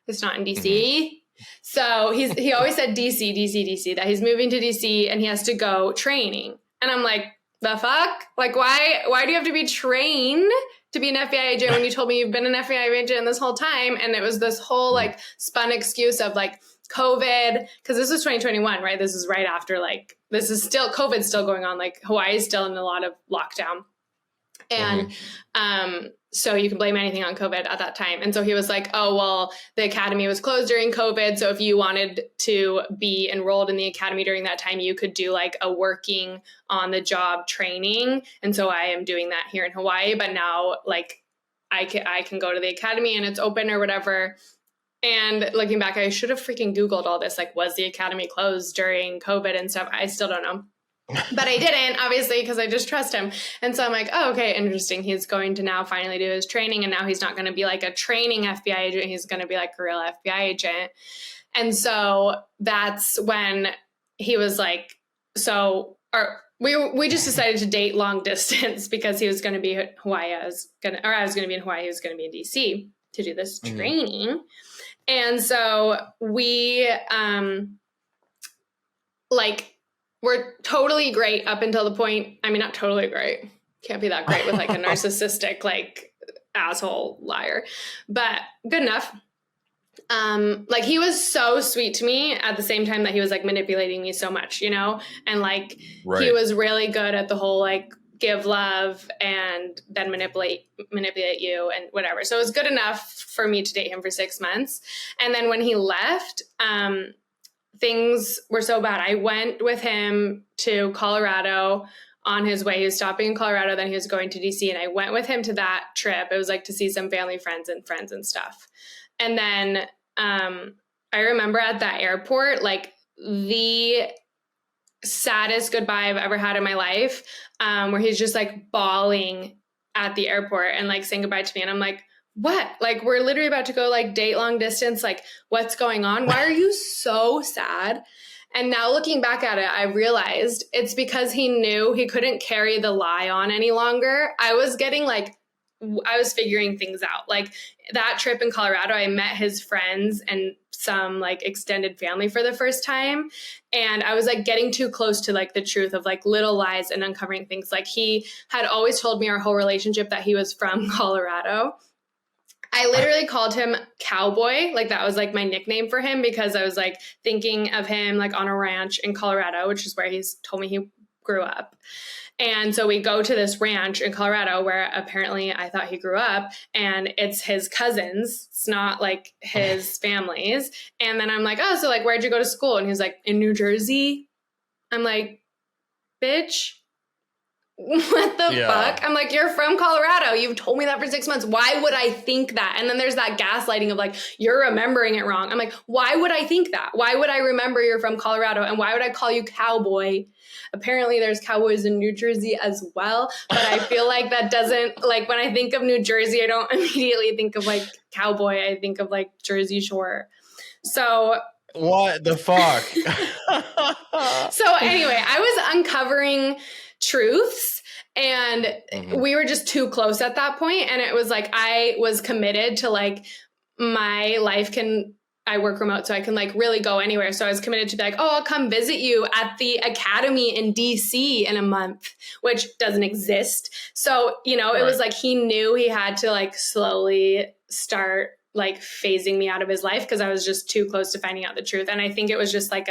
It's not in DC. So he always said DC, that he's moving to DC and he has to go training. And I'm like, the fuck? Like, why do you have to be trained to be an FBI agent when you told me you've been an FBI agent this whole time? And it was this whole like spun excuse of like COVID, because this was 2021, right? This is right after like, this is still, COVID's still going on. Like Hawaii is still in a lot of lockdown. And so you can blame anything on COVID at that time. And so he was like, oh, well, the academy was closed during COVID. So if you wanted to be enrolled in the academy during that time, you could do like a working on the job training. And so I am doing that here in Hawaii. But now like I can go to the academy and it's open or whatever. And looking back, I should have freaking Googled all this. Like, was the academy closed during COVID and stuff? I still don't know. But I didn't, obviously, because I just trust him. And so I'm like, oh, okay, interesting. He's going to now finally do his training. And now he's not going to be like a training FBI agent. He's going to be like a real FBI agent. And so that's when he was like, we just decided to date long distance because he was going to be in Hawaii. I was going to be in Hawaii. He was going to be in DC to do this training. And so we, we're totally great up until the point, I mean, not totally great. Can't be that great with like a narcissistic, like asshole liar, but good enough. Like he was so sweet to me at the same time that he was like manipulating me so much, you know? And like, he was really good at the whole, like give love and then manipulate you and whatever. So it was good enough for me to date him for 6 months. And then when he left, things were so bad. I went with him to Colorado on his way. He was stopping in Colorado, then he was going to DC, and I went with him to that trip. It was like to see some family friends and stuff. And then I remember at that airport, like the saddest goodbye I've ever had in my life, where he's just like bawling at the airport and like saying goodbye to me. And I'm like, what? Like, we're literally about to go like date long distance. Like, what's going on? Why are you so sad? And now looking back at it, I realized it's because he knew he couldn't carry the lie on any longer. I was figuring things out. Like that trip in Colorado, I met his friends and some like extended family for the first time. And I was like getting too close to like the truth of like little lies and uncovering things. Like he had always told me our whole relationship that he was from Colorado. I literally called him Cowboy. Like that was like my nickname for him because I was like thinking of him like on a ranch in Colorado, which is where he's told me he grew up. And so we go to this ranch in Colorado where apparently I thought he grew up, and it's his cousins. It's not like his family's. And then I'm like, oh, so like, where'd you go to school? And he's like, in New Jersey. I'm like, bitch. What the fuck? I'm like, you're from Colorado. You've told me that for 6 months. Why would I think that? And then there's that gaslighting of like, you're remembering it wrong. I'm like, why would I think that? Why would I remember you're from Colorado? And why would I call you Cowboy? Apparently there's cowboys in New Jersey as well. But I feel like that doesn't, like when I think of New Jersey, I don't immediately think of like cowboy. I think of like Jersey Shore. So what the fuck? So anyway, I was uncovering truths, and we were just too close at that point. And it was like, I was committed to like my life I work remote, so I can like really go anywhere. So I was committed to be like, oh, I'll come visit you at the academy in DC in a month, which doesn't exist. So, you know, it was like, he knew he had to like slowly start like phasing me out of his life because I was just too close to finding out the truth. And I think it was just like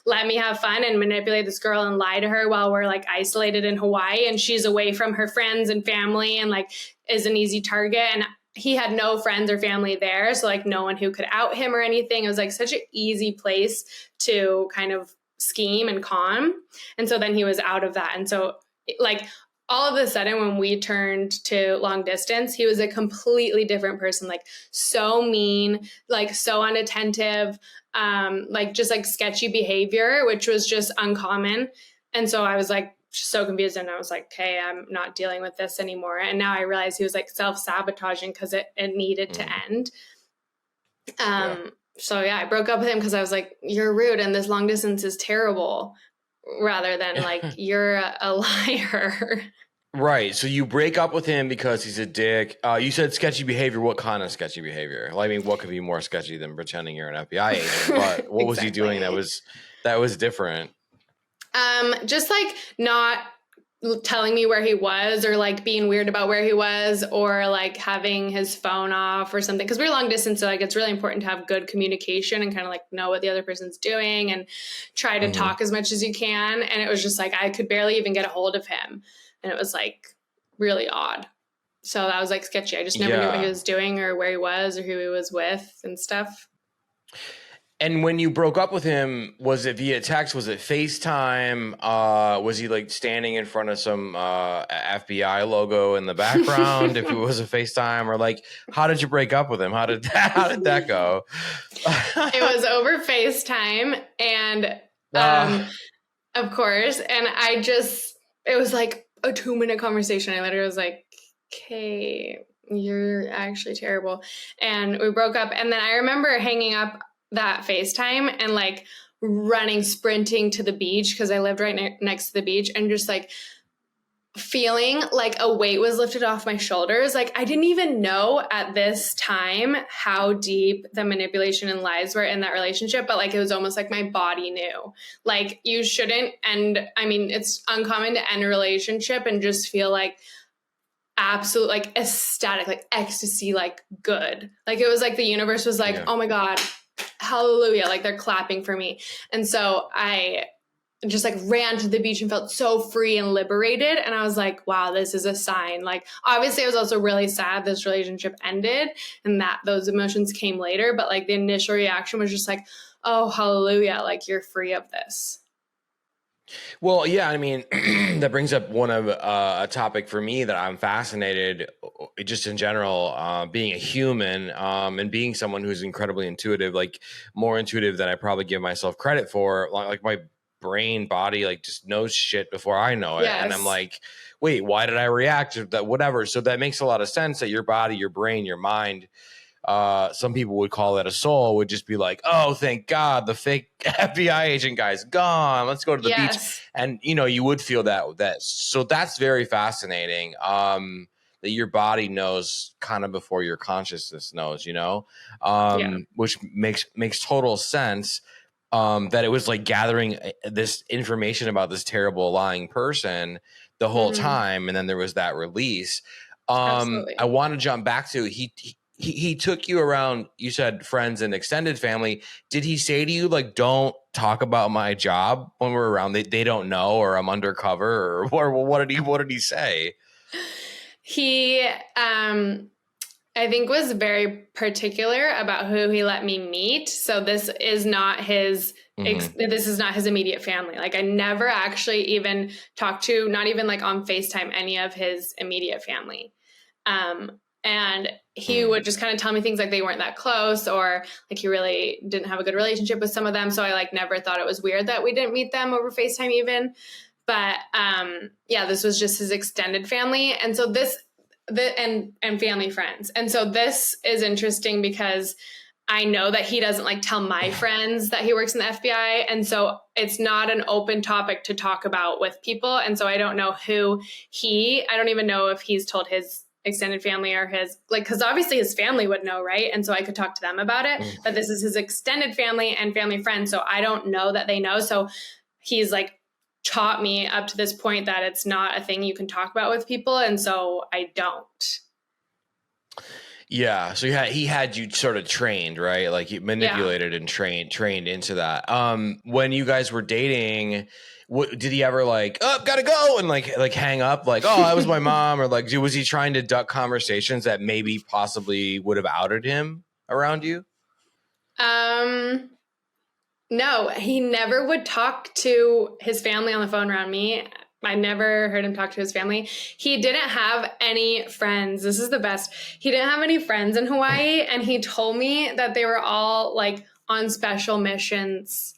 let me have fun and manipulate this girl and lie to her while we're like isolated in Hawaii and she's away from her friends and family and like is an easy target. And he had no friends or family there. So like no one who could out him or anything. It was like such an easy place to kind of scheme and con. And so then he was out of that. And so like all of a sudden, when we turned to long distance, he was a completely different person, like so mean, like so unattentive, like just like sketchy behavior, which was just uncommon. And so I was like, so confused. And I was like, okay, I'm not dealing with this anymore. And now I realize he was like self-sabotaging because it needed to end. So yeah, I broke up with him because I was like, you're rude and this long distance is terrible, rather than like, you're a liar. Right. So you break up with him because he's a dick. You said sketchy behavior. What kind of sketchy behavior? Well, I mean, what could be more sketchy than pretending you're an FBI agent? But what was he doing that was different? Just like not telling me where he was, or like being weird about where he was, or like having his phone off or something. Cause we're long distance. So like, it's really important to have good communication and kind of like know what the other person's doing and try to talk as much as you can. And it was just like, I could barely even get a hold of him. And it was like really odd. So that was like sketchy. I just never knew what he was doing or where he was or who he was with and stuff. And when you broke up with him, was it via text? Was it FaceTime? Was he like standing in front of some FBI logo in the background? If it was a FaceTime, or like, how did you break up with him? How did that go? It was over FaceTime, and of course, and it was like a 2-minute conversation. I literally was like, okay, you're actually terrible. And we broke up. And then I remember hanging up that FaceTime and like sprinting to the beach, because I lived right next to the beach, and just like feeling like a weight was lifted off my shoulders. Like I didn't even know at this time how deep the manipulation and lies were in that relationship, but like it was almost like my body knew. Like you shouldn't end. I mean, it's uncommon to end a relationship and just feel like absolute, like ecstatic, like ecstasy, like good. Like it was like the universe was like, oh my God, hallelujah, like they're clapping for me. And so I just like ran to the beach and felt so free and liberated. And I was like, wow, this is a sign. Like, obviously I was also really sad this relationship ended and that those emotions came later. But like the initial reaction was just like, oh, hallelujah, like you're free of this. Well, yeah, I mean, that brings up one of a topic for me that I'm fascinated, just in general, being a human and being someone who's incredibly intuitive, like more intuitive than I probably give myself credit for. Like my brain, body, like just knows shit before I know it. Yes. And I'm like, wait, why did I react to that? Whatever. So that makes a lot of sense that your body, your brain, your mind, some people would call it a soul, would just be like, oh, thank God, the fake FBI agent guy's gone. Let's go to the beach. And, you know, you would feel that. So that's very fascinating, that your body knows kind of before your consciousness knows, you know, which makes total sense. That it was like gathering this information about this terrible lying person the whole time. And then there was that release. I want to jump back to he took you around, you said friends and extended family. Did he say to you, like, don't talk about my job when we're around? They don't know, or I'm undercover, or what did he say? He, I think, was very particular about who he let me meet. So this is not his this is not his immediate family. Like I never actually even talked to, not even like on FaceTime, any of his immediate family. And he would just kind of tell me things like they weren't that close, or like he really didn't have a good relationship with some of them. So I like never thought it was weird that we didn't meet them over FaceTime even. But this was just his extended family. And so and family friends. And so this is interesting because I know that he doesn't like tell my friends that he works in the FBI. And so it's not an open topic to talk about with people. And so I don't know I don't even know if he's told his extended family or his, like, because obviously his family would know, right? And so I could talk to them about it. But this is his extended family and family friends. So I don't know that they know. So he's like taught me up to this point that it's not a thing you can talk about with people. And so I don't. Yeah. So he had you sort of trained, right? Like you manipulated and trained into that. When you guys were dating, did he ever like, oh, gotta go, and like hang up, like, oh, I was my mom, or like, was he trying to duck conversations that maybe possibly would have outed him around you? No, he never would talk to his family on the phone around me. I never heard him talk to his family. He didn't have any friends. This is the best. He didn't have any friends in Hawaii, and he told me that they were all like on special missions.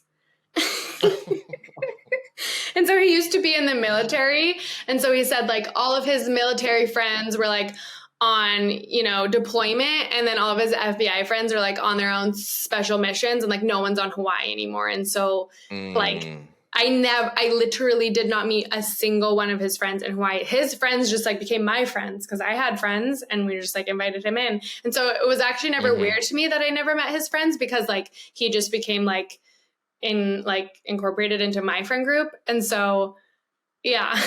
And so he used to be in the military. And so he said like all of his military friends were like on, deployment. And then all of his FBI friends are like on their own special missions and like no one's on Hawaii anymore. And so like, I literally did not meet a single one of his friends in Hawaii. His friends just like became my friends because I had friends and we just like invited him in. And so it was actually never weird to me that I never met his friends because like he just became like incorporated into my friend group. And so, yeah,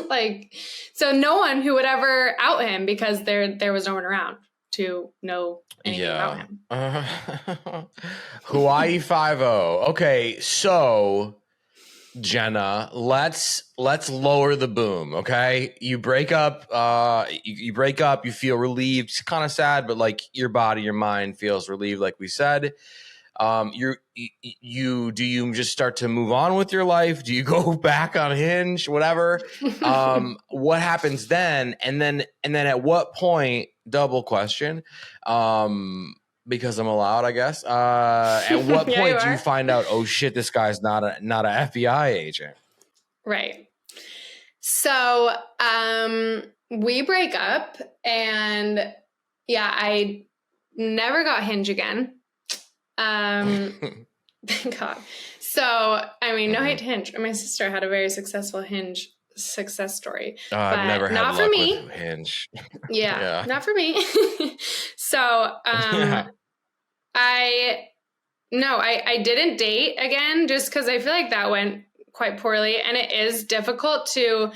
like, so no one who would ever out him because there was no one around to know anything about him. Hawaii 5-0. Okay, so Jenna, let's lower the boom. Okay, you break up. You break up. You feel relieved. It's kind of sad, but like your body, your mind feels relieved, like we said. Do you just start to move on with your life? Do you go back on Hinge, whatever? What happens then? And then at what point, double question, because I'm allowed, I guess. At what point do you find out, oh shit, this guy's not a FBI agent? Right. So, we break up and yeah, I never got Hinge again. Thank God. So, I mean, no hate to Hinge. My sister had a very successful Hinge success story. I've never had not luck for me. with Hinge. Yeah, not for me. So, I didn't date again just because I feel like that went quite poorly. And it is difficult to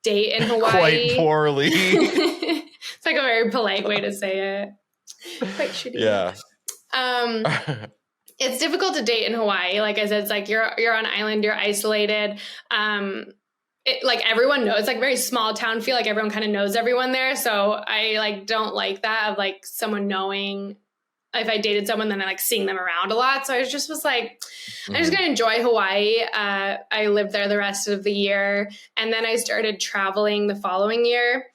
date in Hawaii. Quite poorly. It's like a very polite way to say it. Quite shitty. Yeah. It's difficult to date in Hawaii. Like I said, it's like you're on an island, you're isolated. Like everyone knows, it's like very small town feel, like everyone kind of knows everyone there. So I like don't like that of like someone knowing if I dated someone, then I like seeing them around a lot. So I was like, I'm just going to enjoy Hawaii. I lived there the rest of the year. And then I started traveling the following year.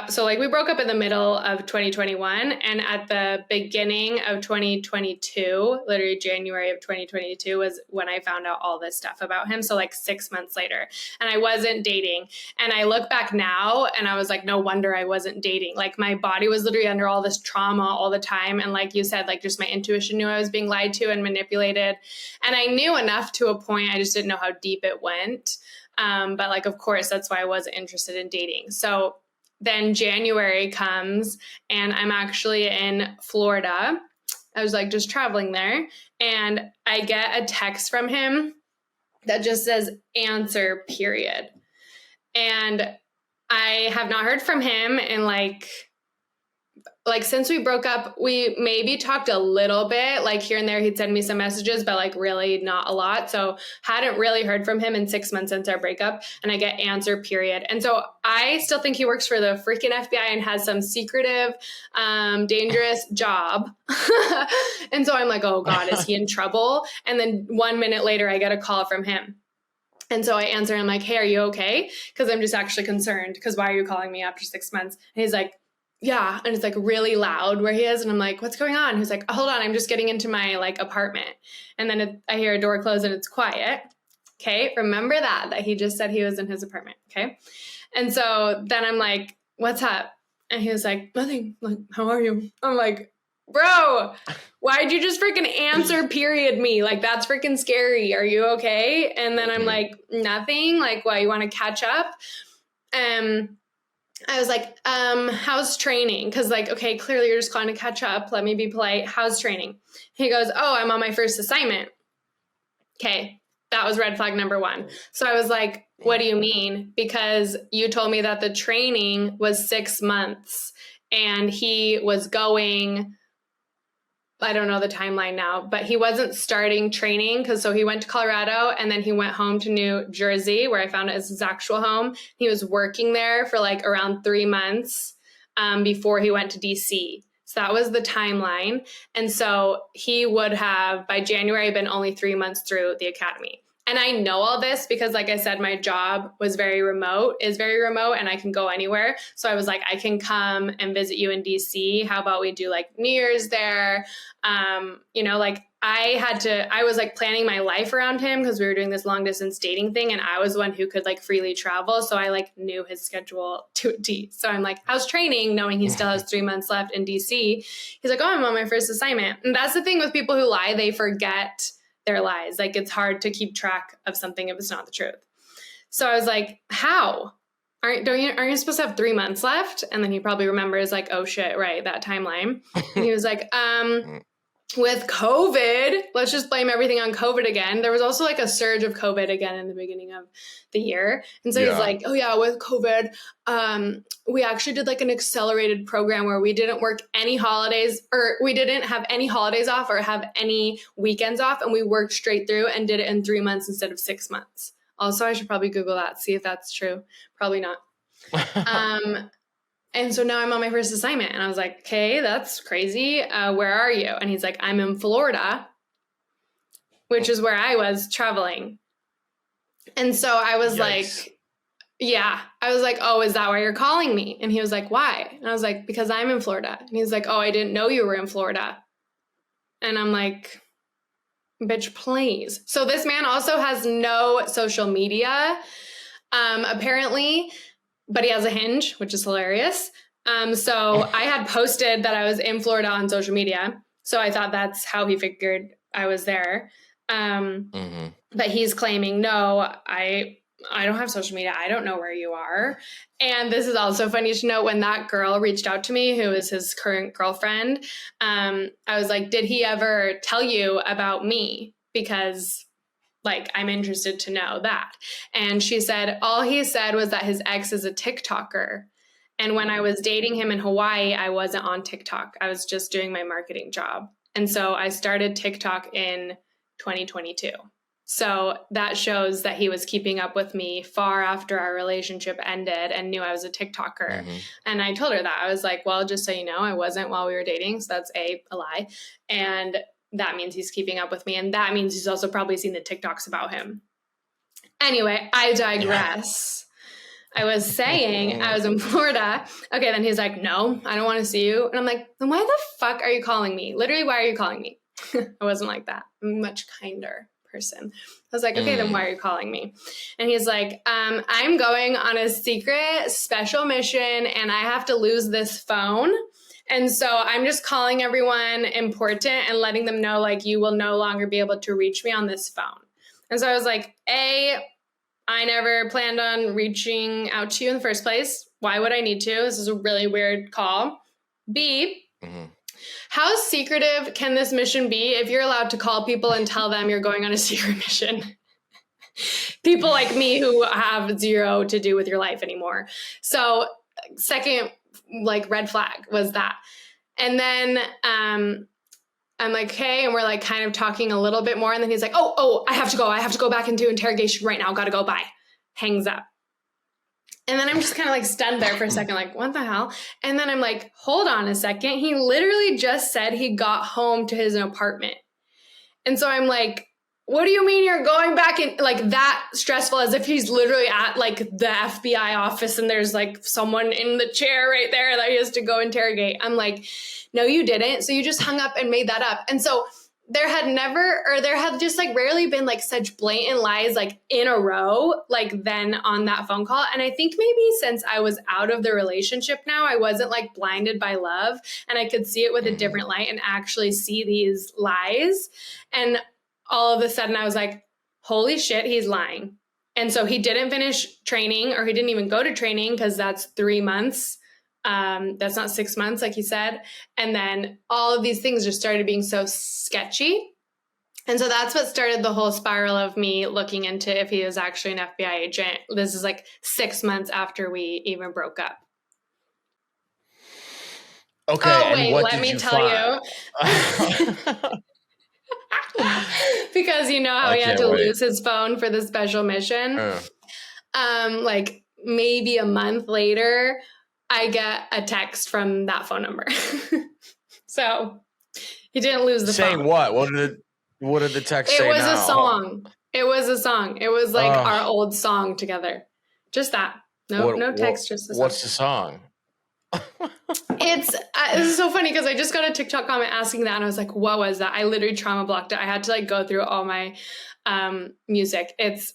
So like we broke up in the middle of 2021 and at the beginning of 2022, literally January of 2022 was when I found out all this stuff about him. So like 6 months later, and I wasn't dating. And I look back now and I was like, no wonder I wasn't dating. Like my body was literally under all this trauma all the time. And like you said, like just my intuition knew I was being lied to and manipulated. And I knew enough to a point. I just didn't know how deep it went. But like, of course, that's why I wasn't interested in dating. So then January comes and I'm actually in Florida. I was like just traveling there and I get a text from him that just says answer period. And I have not heard from him in like since we broke up, we maybe talked a little bit, like here and there, he'd send me some messages, but like really not a lot. So hadn't really heard from him in 6 months since our breakup, and I get answer period. And so I still think he works for the freaking FBI and has some secretive, dangerous job. And so I'm like, oh God, is he in trouble? And then 1 minute later, I get a call from him. And so I answer, I'm like, hey, are you okay? Because I'm just actually concerned because why are you calling me after 6 months? And he's like, yeah. And it's like really loud where he is. And I'm like, what's going on? He's like, hold on, I'm just getting into my like apartment. And then I hear a door close and it's quiet. Okay. Remember that he just said he was in his apartment. Okay. And so then I'm like, what's up? And he was like, nothing. Like, how are you? I'm like, bro, why'd you just freaking answer period me? Like, that's freaking scary. Are you okay? And then I'm like, nothing. Like, well, you want to catch up? I was like, how's training? Because like, okay, clearly you're just calling to catch up. Let me be polite. How's training? He goes, oh, I'm on my first assignment. Okay, that was red flag number one. So I was like, what do you mean? Because you told me that the training was 6 months and he was going, I don't know the timeline now, but he wasn't starting training so he went to Colorado and then he went home to New Jersey where I found it as his actual home. He was working there for like around 3 months before he went to DC. So that was the timeline. And so he would have by January been only 3 months through the academy. And I know all this because, like I said, my job is very remote, and I can go anywhere. So I was like, I can come and visit you in DC. How about we do like New Year's there? Like I was like planning my life around him because we were doing this long distance dating thing, and I was the one who could like freely travel. So I like knew his schedule to a T. So I'm like, how's training? Knowing he still has 3 months left in DC. He's like, oh, I'm on my first assignment. And that's the thing with people who lie. They forget their lies. Like it's hard to keep track of something if it's not the truth. So I was like, how? Aren't you supposed to have 3 months left? And then he probably remembers like, oh shit, right, that timeline. And he was like, with COVID, let's just blame everything on COVID again. There was also like a surge of COVID again in the beginning of the year. And so he's like, oh yeah, with COVID, we actually did like an accelerated program where we didn't work any holidays, or we didn't have any holidays off or have any weekends off. And we worked straight through and did it in 3 months instead of 6 months. Also, I should probably Google that, see if that's true. Probably not. And so now I'm on my first assignment, and I was like, okay, that's crazy. Where are you? And he's like, I'm in Florida, which is where I was traveling. And so I was like, yeah, I was like, oh, is that why you're calling me? And he was like, why? And I was like, because I'm in Florida. And he's like, oh, I didn't know you were in Florida. And I'm like, bitch, please. So this man also has no social media, apparently, but he has a Hinge, which is hilarious. So I had posted that I was in Florida on social media. So I thought that's how he figured I was there. But he's claiming, no, I don't have social media. I don't know where you are. And this is also funny to note, when that girl reached out to me, who is his current girlfriend, I was like, did he ever tell you about me? Because like, I'm interested to know that. And she said, all he said was that his ex is a TikToker. And when I was dating him in Hawaii, I wasn't on TikTok. I was just doing my marketing job. And so I started TikTok in 2022. So that shows that he was keeping up with me far after our relationship ended and knew I was a TikToker. And I told her that. I was like, well, just so you know, I wasn't while we were dating. So that's a lie. And that means he's keeping up with me. And that means he's also probably seen the TikToks about him. Anyway, I digress. I was saying I was in Florida. Okay, then he's like, no, I don't want to see you. And I'm like, then why the fuck are you calling me? Literally, why are you calling me? I wasn't like that. I'm a much kinder person. I was like, okay, then why are you calling me? And he's like, I'm going on a secret special mission and I have to lose this phone. And so I'm just calling everyone important and letting them know, like, you will no longer be able to reach me on this phone. And so I was like, I never planned on reaching out to you in the first place. Why would I need to? This is a really weird call. B, how secretive can this mission be if you're allowed to call people and tell them you're going on a secret mission? People like me who have zero to do with your life anymore. So second, like, red flag was that. And then I'm like, hey, and we're like kind of talking a little bit more. And then he's like, oh, I have to go back into interrogation right now. Gotta go, bye. Hangs up. And then I'm just kind of like stunned there for a second, like, what the hell? And then I'm like, hold on a second. He literally just said he got home to his apartment. And so I'm like, what do you mean you're going back in, like, that stressful, as if he's literally at like the FBI office and there's like someone in the chair right there that he has to go interrogate. I'm like, no, you didn't. So you just hung up and made that up. And so there had just like rarely been like such blatant lies like in a row, like then on that phone call. And I think maybe since I was out of the relationship now, I wasn't like blinded by love and I could see it with a different light and actually see these lies. And all of a sudden I was like, holy shit, he's lying. And so he didn't finish training, or he didn't even go to training because that's 3 months. That's not 6 months, like he said. And then all of these things just started being so sketchy. And so that's what started the whole spiral of me looking into if he was actually an FBI agent. This is like 6 months after we even broke up. Okay. Oh, wait, let me tell you. Because you know how he had to lose his phone for the special mission. Like maybe a month later, I get a text from that phone number. So he didn't lose the phone. Saying what? What did the text say? It was a song. It was a song. It was like our old song together. Just that. No text, just the song. What's the song? It's so funny because I just got a TikTok comment asking that, and I was like, what was that? I literally trauma blocked it. I had to like go through all my music. It's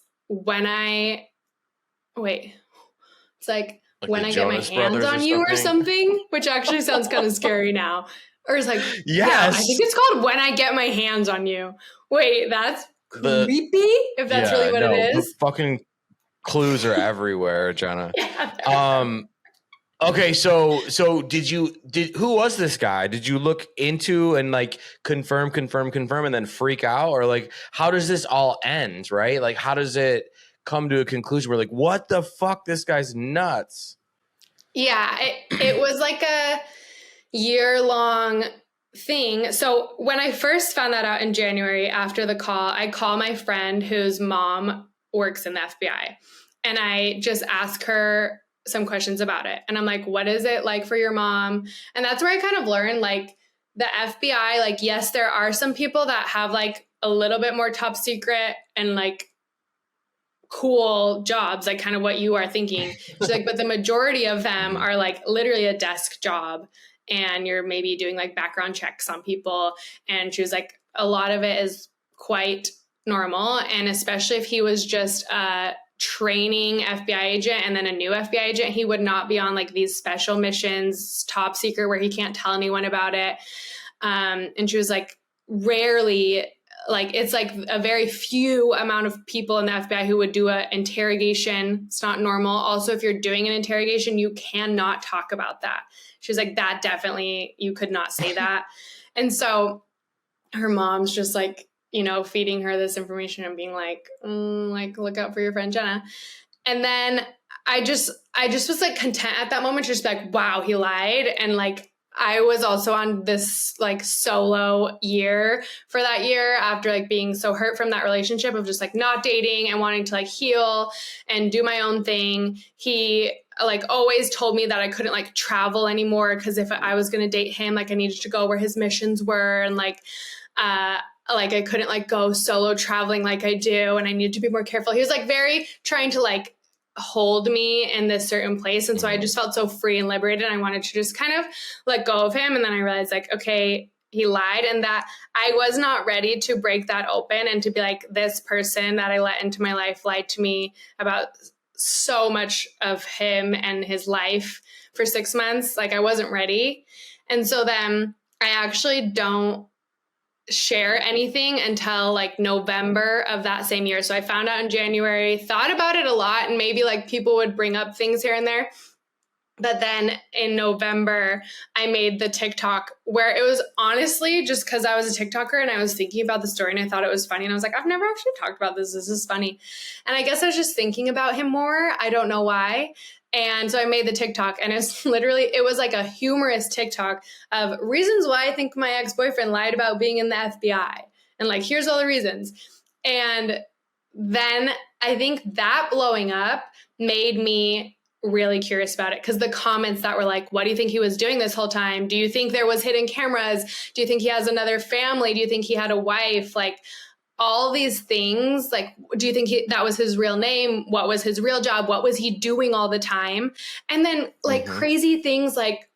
it's like when the I get my Jonas hands Brothers on you or something, which actually sounds kind of scary now. Or it's like, yeah, I think it's called When I Get My Hands on You. Wait, that's creepy, if that's really what it the is. fucking clues are everywhere, Jenna. Yeah, Okay, so who was this guy? Did you look into and like confirm, and then freak out? Or like how does this all end, right? Like how does it come to a conclusion where like, what the fuck? This guy's nuts. yeah, it was like a year-long thing. So when I first found that out in January after the call, I call my friend whose mom works in the FBI, and I just ask her some questions about it. And I'm like, what is it like for your mom? And that's where I kind of learned like the FBI, like, yes, there are some people that have like a little bit more top secret and like cool jobs, like kind of what you are thinking. She's like, but the majority of them are like literally a desk job, and you're maybe doing like background checks on people. And she was like, a lot of it is quite normal. And especially if he was just a training FBI agent and then a new FBI agent, he would not be on like these special missions, top secret, where he can't tell anyone about it. And she was like, rarely, like it's like a very few amount of people in the FBI who would do an interrogation. It's not normal. Also, if you're doing an interrogation, you cannot talk about that. She was like, that definitely, you could not say that. And so her mom's just like, you know, feeding her this information and being like, look out for your friend Jenna. And then I just was like content at that moment, just like, wow, he lied. And like, I was also on this like solo year for that year after like being so hurt from that relationship of just like not dating and wanting to like heal and do my own thing. He like always told me that I couldn't like travel anymore because if I was going to date him, like I needed to go where his missions were, and like I couldn't like go solo traveling like I do, and I needed to be more careful. He was like very trying to like hold me in this certain place. And so I just felt so free and liberated. And I wanted to just kind of let go of him. And then I realized like, okay, he lied, and that I was not ready to break that open and to be like, this person that I let into my life lied to me about so much of him and his life for 6 months. Like I wasn't ready. And so then I actually don't share anything until like November of that same year. So I found out in January, thought about it a lot, and maybe like people would bring up things here and there. But then in November, I made the TikTok where it was honestly just because I was a TikToker and I was thinking about the story and I thought it was funny. And I was like, I've never actually talked about this. This is funny. And I guess I was just thinking about him more. I don't know why. And so I made the TikTok, and it was like a humorous TikTok of reasons why I think my ex-boyfriend lied about being in the FBI. And like, here's all the reasons. And then I think that blowing up made me really curious about it, because the comments that were like, what do you think he was doing this whole time? Do you think there was hidden cameras? Do you think he has another family? Do you think he had a wife? Like all these things, like, do you think that was his real name? What was his real job? What was he doing all the time? And then like crazy things like,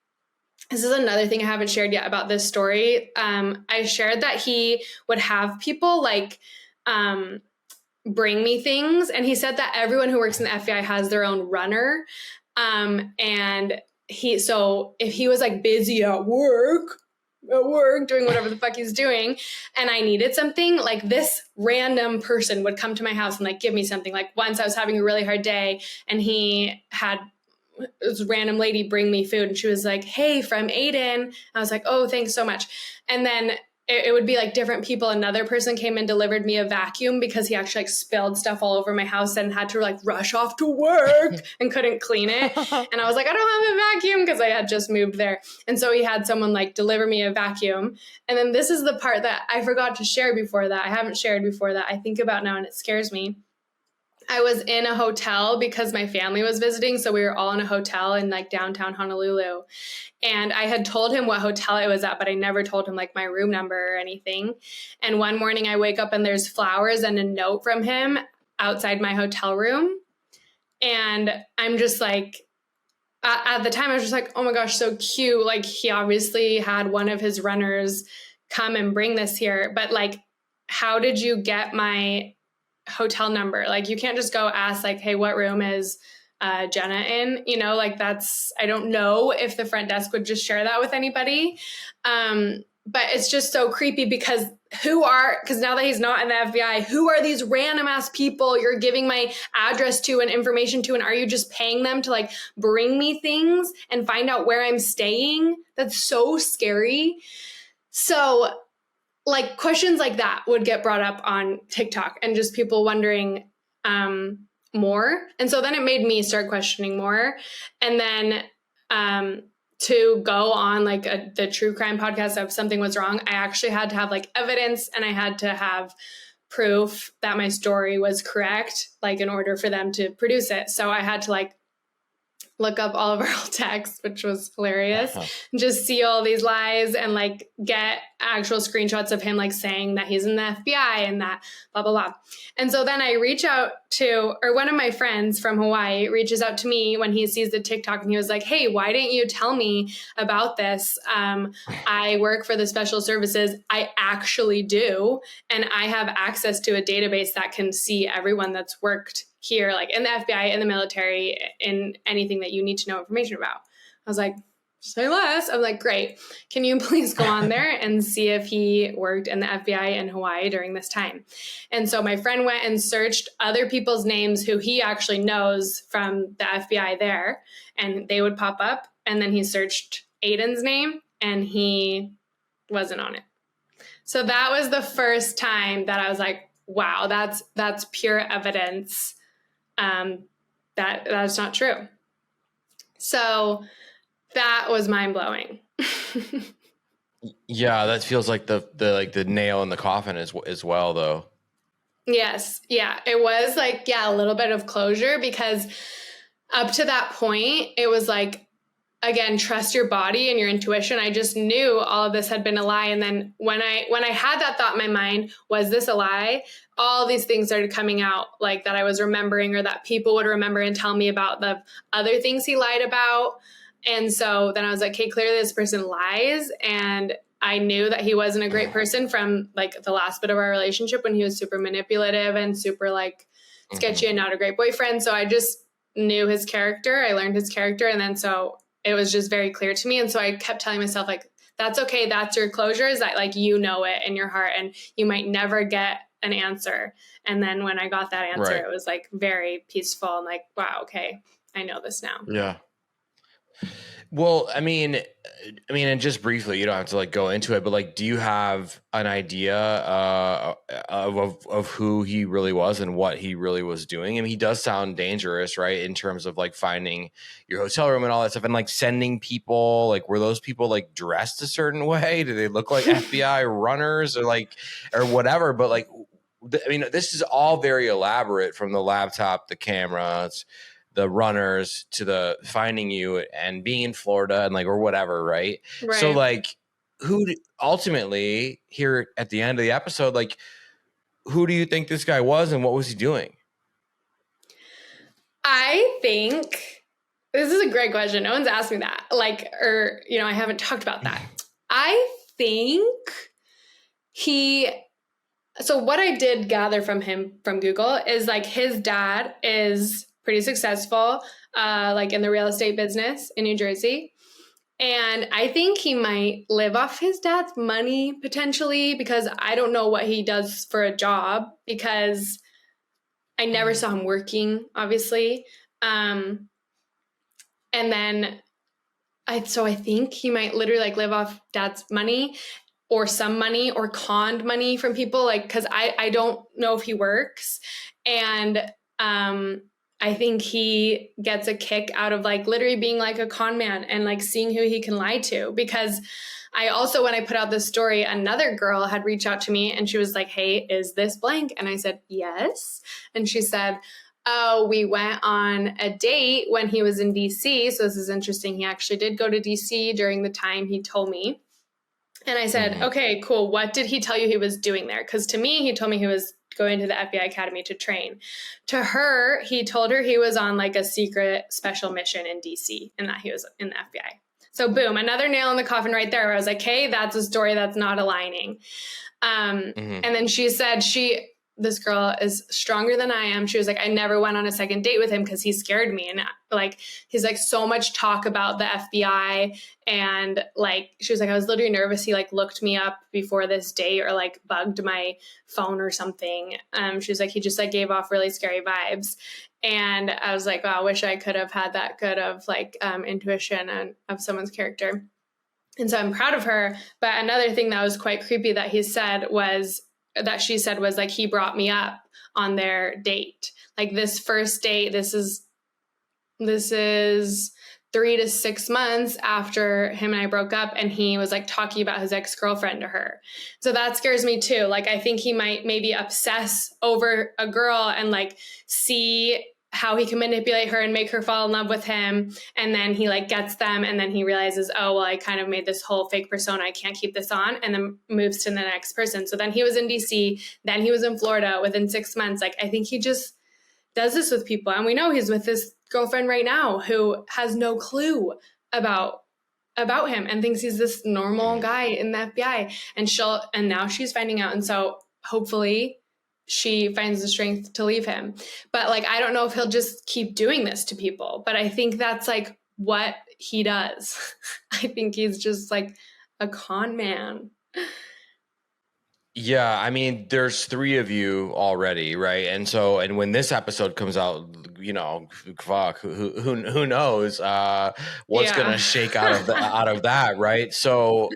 this is another thing I haven't shared yet about this story. I shared that he would have people like bring me things. And he said that everyone who works in the FBI has their own runner. And so if he was like busy at work doing whatever the fuck he's doing, and I needed something, like this random person would come to my house and like give me something. Like once I was having a really hard day, and he had this random lady bring me food, and she was like, hey, from Aiden. I was like, oh, thanks so much. And then it would be like different people. Another person came and delivered me a vacuum because he actually like spilled stuff all over my house and had to like rush off to work and couldn't clean it. And I was like, I don't have a vacuum because I had just moved there. And so he had someone like deliver me a vacuum. And then this is the part that I forgot to share before that. I haven't shared before that. I think about now and it scares me. I was in a hotel because my family was visiting. So we were all in a hotel in like downtown Honolulu. And I had told him what hotel I was at, but I never told him like my room number or anything. And one morning I wake up and there's flowers and a note from him outside my hotel room. And I'm just like, at the time I was just like, oh my gosh, so cute. Like he obviously had one of his runners come and bring this here. But like, how did you get my hotel number? Like you can't just go ask like, hey, what room is Jenna in? You know, like I don't know if the front desk would just share that with anybody. But it's just so creepy because now that he's not in the FBI, who are these random ass people you're giving my address to and information to? And are you just paying them to like bring me things and find out where I'm staying? That's so scary. So like questions like that would get brought up on TikTok and just people wondering more. And so then it made me start questioning more. And then to go on like the true crime podcast if something was wrong, I actually had to have like evidence and I had to have proof that my story was correct, like in order for them to produce it. So I had to like look up all of our old texts, which was hilarious, just see all these lies and like get actual screenshots of him like saying that he's in the FBI and that blah, blah, blah. And so then I reach out to, or one of my friends from Hawaii reaches out to me when he sees the TikTok and he was like, hey, why didn't you tell me about this? I work for the special services. I actually do. And I have access to a database that can see everyone that's worked here, like in the FBI, in the military, in anything that you need to know information about. I was like, say less. I'm like, great. Can you please go on there and see if he worked in the FBI in Hawaii during this time? And so my friend went and searched other people's names who he actually knows from the FBI there, and they would pop up. And then he searched Aiden's name and he wasn't on it. So that was the first time that I was like, wow, that's pure evidence that's not true. So that was mind blowing. Yeah, that feels like the nail in the coffin as well, though. Yes, yeah, it was like a little bit of closure because up to that point, it was like, again, trust your body and your intuition. I just knew all of this had been a lie. And then when I had that thought in my mind, was this a lie? All these things started coming out like that I was remembering or that people would remember and tell me about the other things he lied about. And so then I was like, okay, clearly this person lies. And I knew that he wasn't a great person from like the last bit of our relationship when he was super manipulative and super like sketchy and not a great boyfriend. So I just knew his character. I learned his character. And then so it was just very clear to me. And so I kept telling myself like, that's okay. That's your closure, is that like, you know it in your heart and you might never get an answer. And then when I got that answer, It was like very peaceful and like, wow, okay, I know this now. Yeah. Well, I mean, and just briefly, you don't have to like go into it, but like, do you have an idea of who he really was and what he really was doing? I mean, he does sound dangerous, right? In terms of like finding your hotel room and all that stuff and like sending people, like, were those people like dressed a certain way? Do they look like FBI runners or whatever? But like, I mean, this is all very elaborate, from the laptop, the cameras, the runners, to the finding you and being in Florida and like, or whatever. Right. So like, ultimately here at the end of the episode, like, who do you think this guy was and what was he doing? I think this is a great question. No one's asked me that. Like, or, I haven't talked about that. I think so what I did gather from him from Google is like his dad is pretty successful, like in the real estate business in New Jersey. And I think he might live off his dad's money potentially, because I don't know what he does for a job because I never saw him working, obviously. And then I think he might literally like live off dad's money or some money or conned money from people, like, because I don't know if he works. And I think he gets a kick out of like literally being like a con man and like seeing who he can lie to. Because I also, when I put out this story, another girl had reached out to me and she was like, hey, is this blank? And I said, yes. And she said, oh, we went on a date when he was in DC. So this is interesting. He actually did go to DC during the time he told me. And I said, okay, cool. What did he tell you he was doing there? Because to me, he told me he was going to the FBI Academy to train. To her, he told her he was on like a secret special mission in DC and that he was in the FBI. So boom, another nail in the coffin right there. Where I was like, hey, that's a story that's not aligning. And then she said this girl is stronger than I am. She was like, I never went on a second date with him because he scared me. And like, he's like so much talk about the FBI. And like, she was like, I was literally nervous. He like looked me up before this date or like bugged my phone or something. She was like, he just like gave off really scary vibes. And I was like, oh, I wish I could have had that good of like intuition and of someone's character. And so I'm proud of her. But another thing that was quite creepy that she said was like, he brought me up on their date. Like this first date, this is 3 to 6 months after him and I broke up, and he was like talking about his ex-girlfriend to her. So that scares me too. Like, I think he might maybe obsess over a girl and like see how he can manipulate her and make her fall in love with him. And then he like gets them, and then he realizes, oh, well, I kind of made this whole fake persona. I can't keep this on, and then moves to the next person. So then he was in DC, then he was in Florida within 6 months. Like, I think he just does this with people. And we know he's with this girlfriend right now who has no clue about him and thinks he's this normal guy in the FBI. And now she's finding out. And so hopefully she finds the strength to leave him. But like, I don't know if he'll just keep doing this to people, but I think that's like what he does. I think he's just like a con man. Yeah, I mean, there's 3 of you already, right? And when this episode comes out, you know, fuck, who knows what's gonna shake out of that, right? So,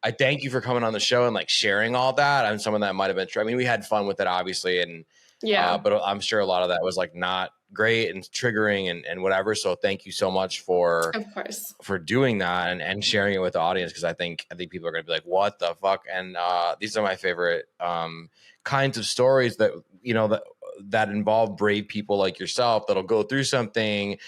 I thank you for coming on the show and like sharing all that. And some of that might have been true. I mean, we had fun with it, obviously, and but I'm sure a lot of that was like not great and triggering and whatever. So thank you so much for doing that and sharing it with the audience, because I think people are going to be like, what the fuck? And these are my favorite kinds of stories that, you know, that involve brave people like yourself that'll go through something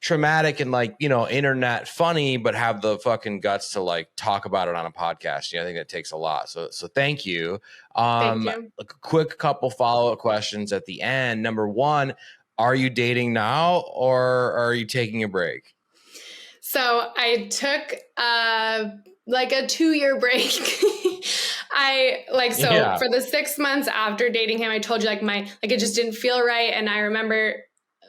traumatic and like, you know, internet funny, but have the fucking guts to like talk about it on a podcast. You know, I think that takes a lot. So thank you. Thank you. A quick couple follow-up questions at the end. Number 1, are you dating now or are you taking a break? So I took like a 2-year break. For the 6 months after dating him, I told you it just didn't feel right. And I remember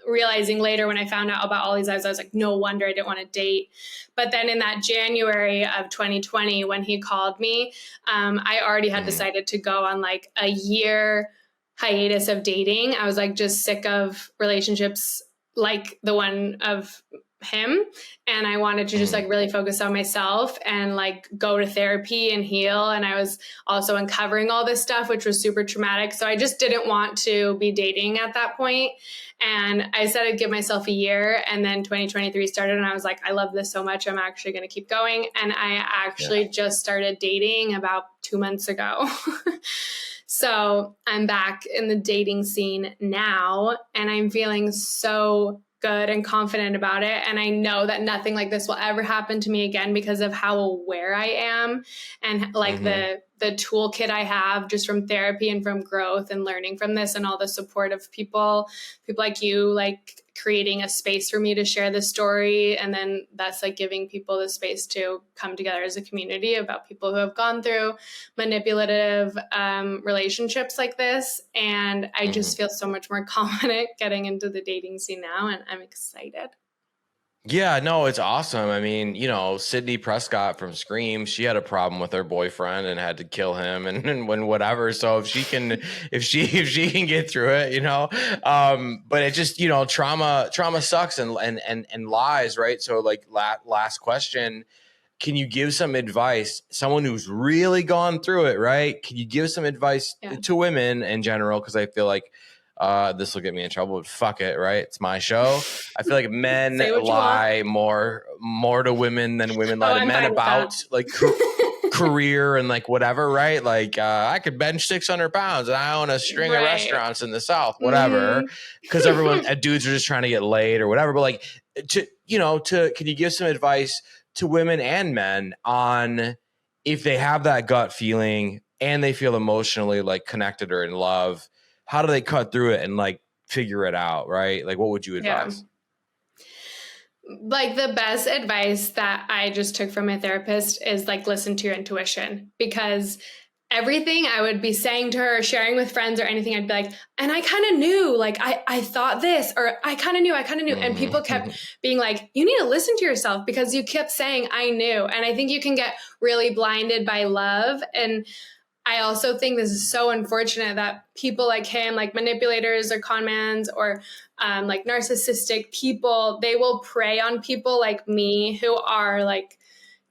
realizing later when I found out about all these eyes, I was like, no wonder I didn't want to date. But then in that January of 2020, when he called me, I already had decided to go on like a year hiatus of dating. I was like just sick of relationships like the one of him. And I wanted to just like really focus on myself and like go to therapy and heal. And I was also uncovering all this stuff, which was super traumatic. So I just didn't want to be dating at that point. And I said I'd give myself a year, and then 2023 started, and I was like, I love this so much. I'm actually going to keep going. And I actually just started dating about 2 months ago. So I'm back in the dating scene now, and I'm feeling so good and confident about it. And I know that nothing like this will ever happen to me again because of how aware I am and like the toolkit I have just from therapy and from growth and learning from this, and all the support of people like you, like creating a space for me to share this story. And then that's like giving people the space to come together as a community about people who have gone through manipulative relationships like this. And I just feel so much more confident getting into the dating scene now, and I'm excited. Yeah, no, it's awesome. I mean, you know, Sydney Prescott from Scream, she had a problem with her boyfriend and had to kill him and whatever. So if she can get through it, you know, but it just, you know, trauma sucks and lies, right? So like last question, can you give some advice, someone who's really gone through it, right? Can you give some advice to women in general? Because I feel like this will get me in trouble, but fuck it, right? It's my show. I feel like men lie more to women than women lie to men about like career and like whatever, right? Like I could bench 600 pounds and I own a string of restaurants in the South, whatever. Because everyone, dudes are just trying to get laid or whatever. But like, can you give some advice to women and men on if they have that gut feeling and they feel emotionally like connected or in love, how do they cut through it and like figure it out, right? Like, what would you advise? Like the best advice that I just took from my therapist is like, listen to your intuition, because everything I would be saying to her, sharing with friends or anything, I'd be like, and I kind of knew, like, I thought this, or I kind of knew. And people kept being like, you need to listen to yourself, because you kept saying, I knew. And I think you can get really blinded by love. And I also think this is so unfortunate that people like him, like manipulators or con mans or like narcissistic people, they will prey on people like me who are like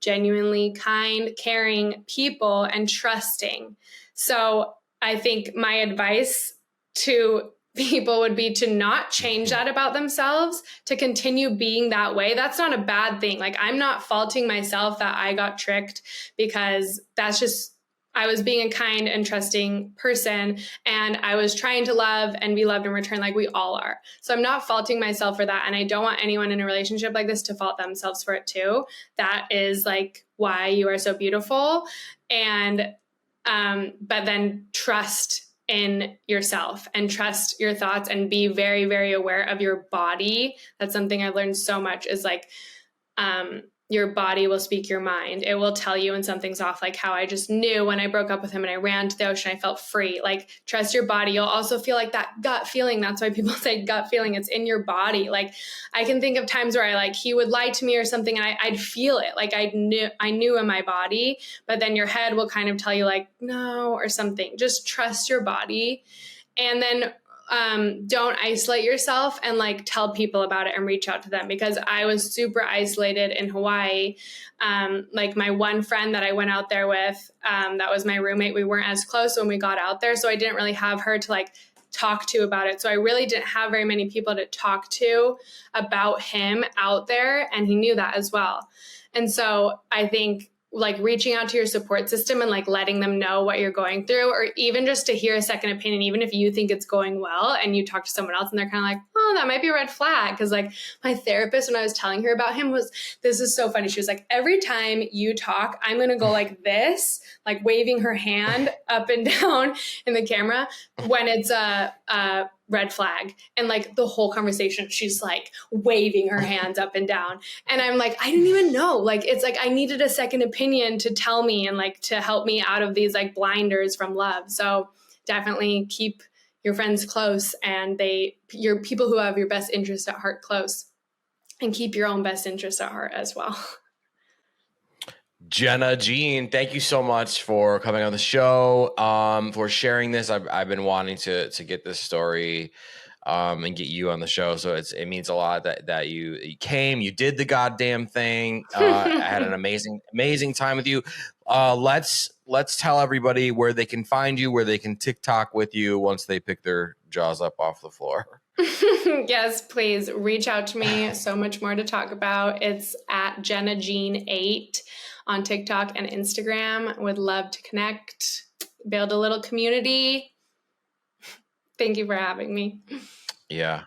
genuinely kind, caring people and trusting. So I think my advice to people would be to not change that about themselves, to continue being that way. That's not a bad thing. Like, I'm not faulting myself that I got tricked, because that's just, I was being a kind and trusting person, and I was trying to love and be loved in return, like we all are. So I'm not faulting myself for that. And I don't want anyone in a relationship like this to fault themselves for it too. That is like why you are so beautiful. And, but then trust in yourself and trust your thoughts and be very, very aware of your body. That's something I've learned so much, is like, your body will speak your mind. It will tell you when something's off, like how I just knew when I broke up with him and I ran to the ocean, I felt free. Like, trust your body. You'll also feel like that gut feeling. That's why people say gut feeling. It's in your body. Like, I can think of times where he would lie to me or something, and I'd feel it. Like, I knew in my body, but then your head will kind of tell you like, no, or something. Just trust your body. And then don't isolate yourself, and like tell people about it and reach out to them, because I was super isolated in Hawaii. Like my one friend that I went out there with, that was my roommate. We weren't as close when we got out there. So I didn't really have her to like talk to about it. So I really didn't have very many people to talk to about him out there. And he knew that as well. And so I think like reaching out to your support system and like letting them know what you're going through, or even just to hear a second opinion, even if you think it's going well and you talk to someone else and they're kind of like, oh, that might be a red flag. Cause like my therapist, when I was telling her about him, this is so funny. She was like, every time you talk, I'm going to go like this, like waving her hand up and down in the camera when it's a red flag. And like the whole conversation, she's like waving her hands up and down. And I'm like, I didn't even know. Like, it's like I needed a second opinion to tell me and like to help me out of these like blinders from love. So definitely keep your friends close, and your people who have your best interest at heart close, and keep your own best interest at heart as well. Jenna Jean, thank you so much for coming on the show, for sharing this. I've been wanting to get this story and get you on the show. So it means a lot that you came, you did the goddamn thing. I had an amazing time with you. Let's tell everybody where they can find you, where they can TikTok with you once they pick their jaws up off the floor. Yes, please reach out to me. So much more to talk about. It's at Jenna Jean 8 on TikTok and Instagram. Would love to connect, build a little community. Thank you for having me. Yeah.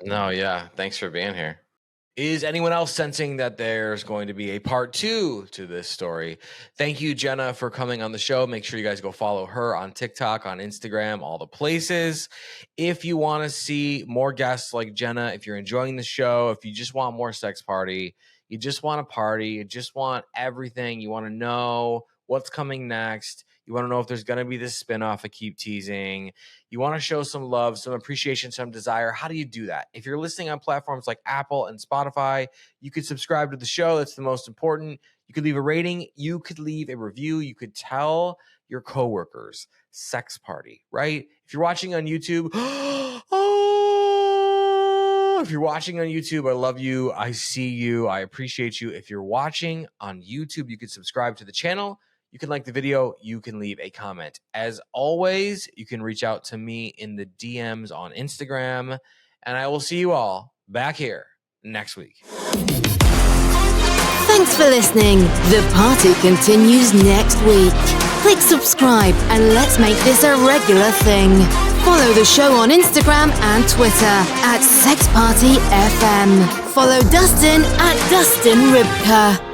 No, yeah. Thanks for being here. Is anyone else sensing that there's going to be a part 2 to this story? Thank you, Jenna, for coming on the show. Make sure you guys go follow her on TikTok, on Instagram, all the places. If you want to see more guests like Jenna, if you're enjoying the show, if you just want more sex party, you just want to party, you just want everything, you want to know what's coming next, you want to know if there's going to be this spinoff I keep teasing, you want to show some love, some appreciation, some desire, how do you do that? If you're listening on platforms like Apple and Spotify, you could subscribe to the show. That's the most important. You could leave a rating. You could leave a review. You could tell your coworkers. Sex party, right? If you're watching on YouTube, if you're watching on YouTube, I love you. I see you. I appreciate you. If you're watching on YouTube, you can subscribe to the channel. You can like the video. You can leave a comment. As always, you can reach out to me in the DMs on Instagram, and I will see you all back here next week. Thanks for listening. The party continues next week. Click subscribe and let's make this a regular thing. Follow the show on Instagram and Twitter at SexPartyFM. Follow Dustin at Dustin Rybka.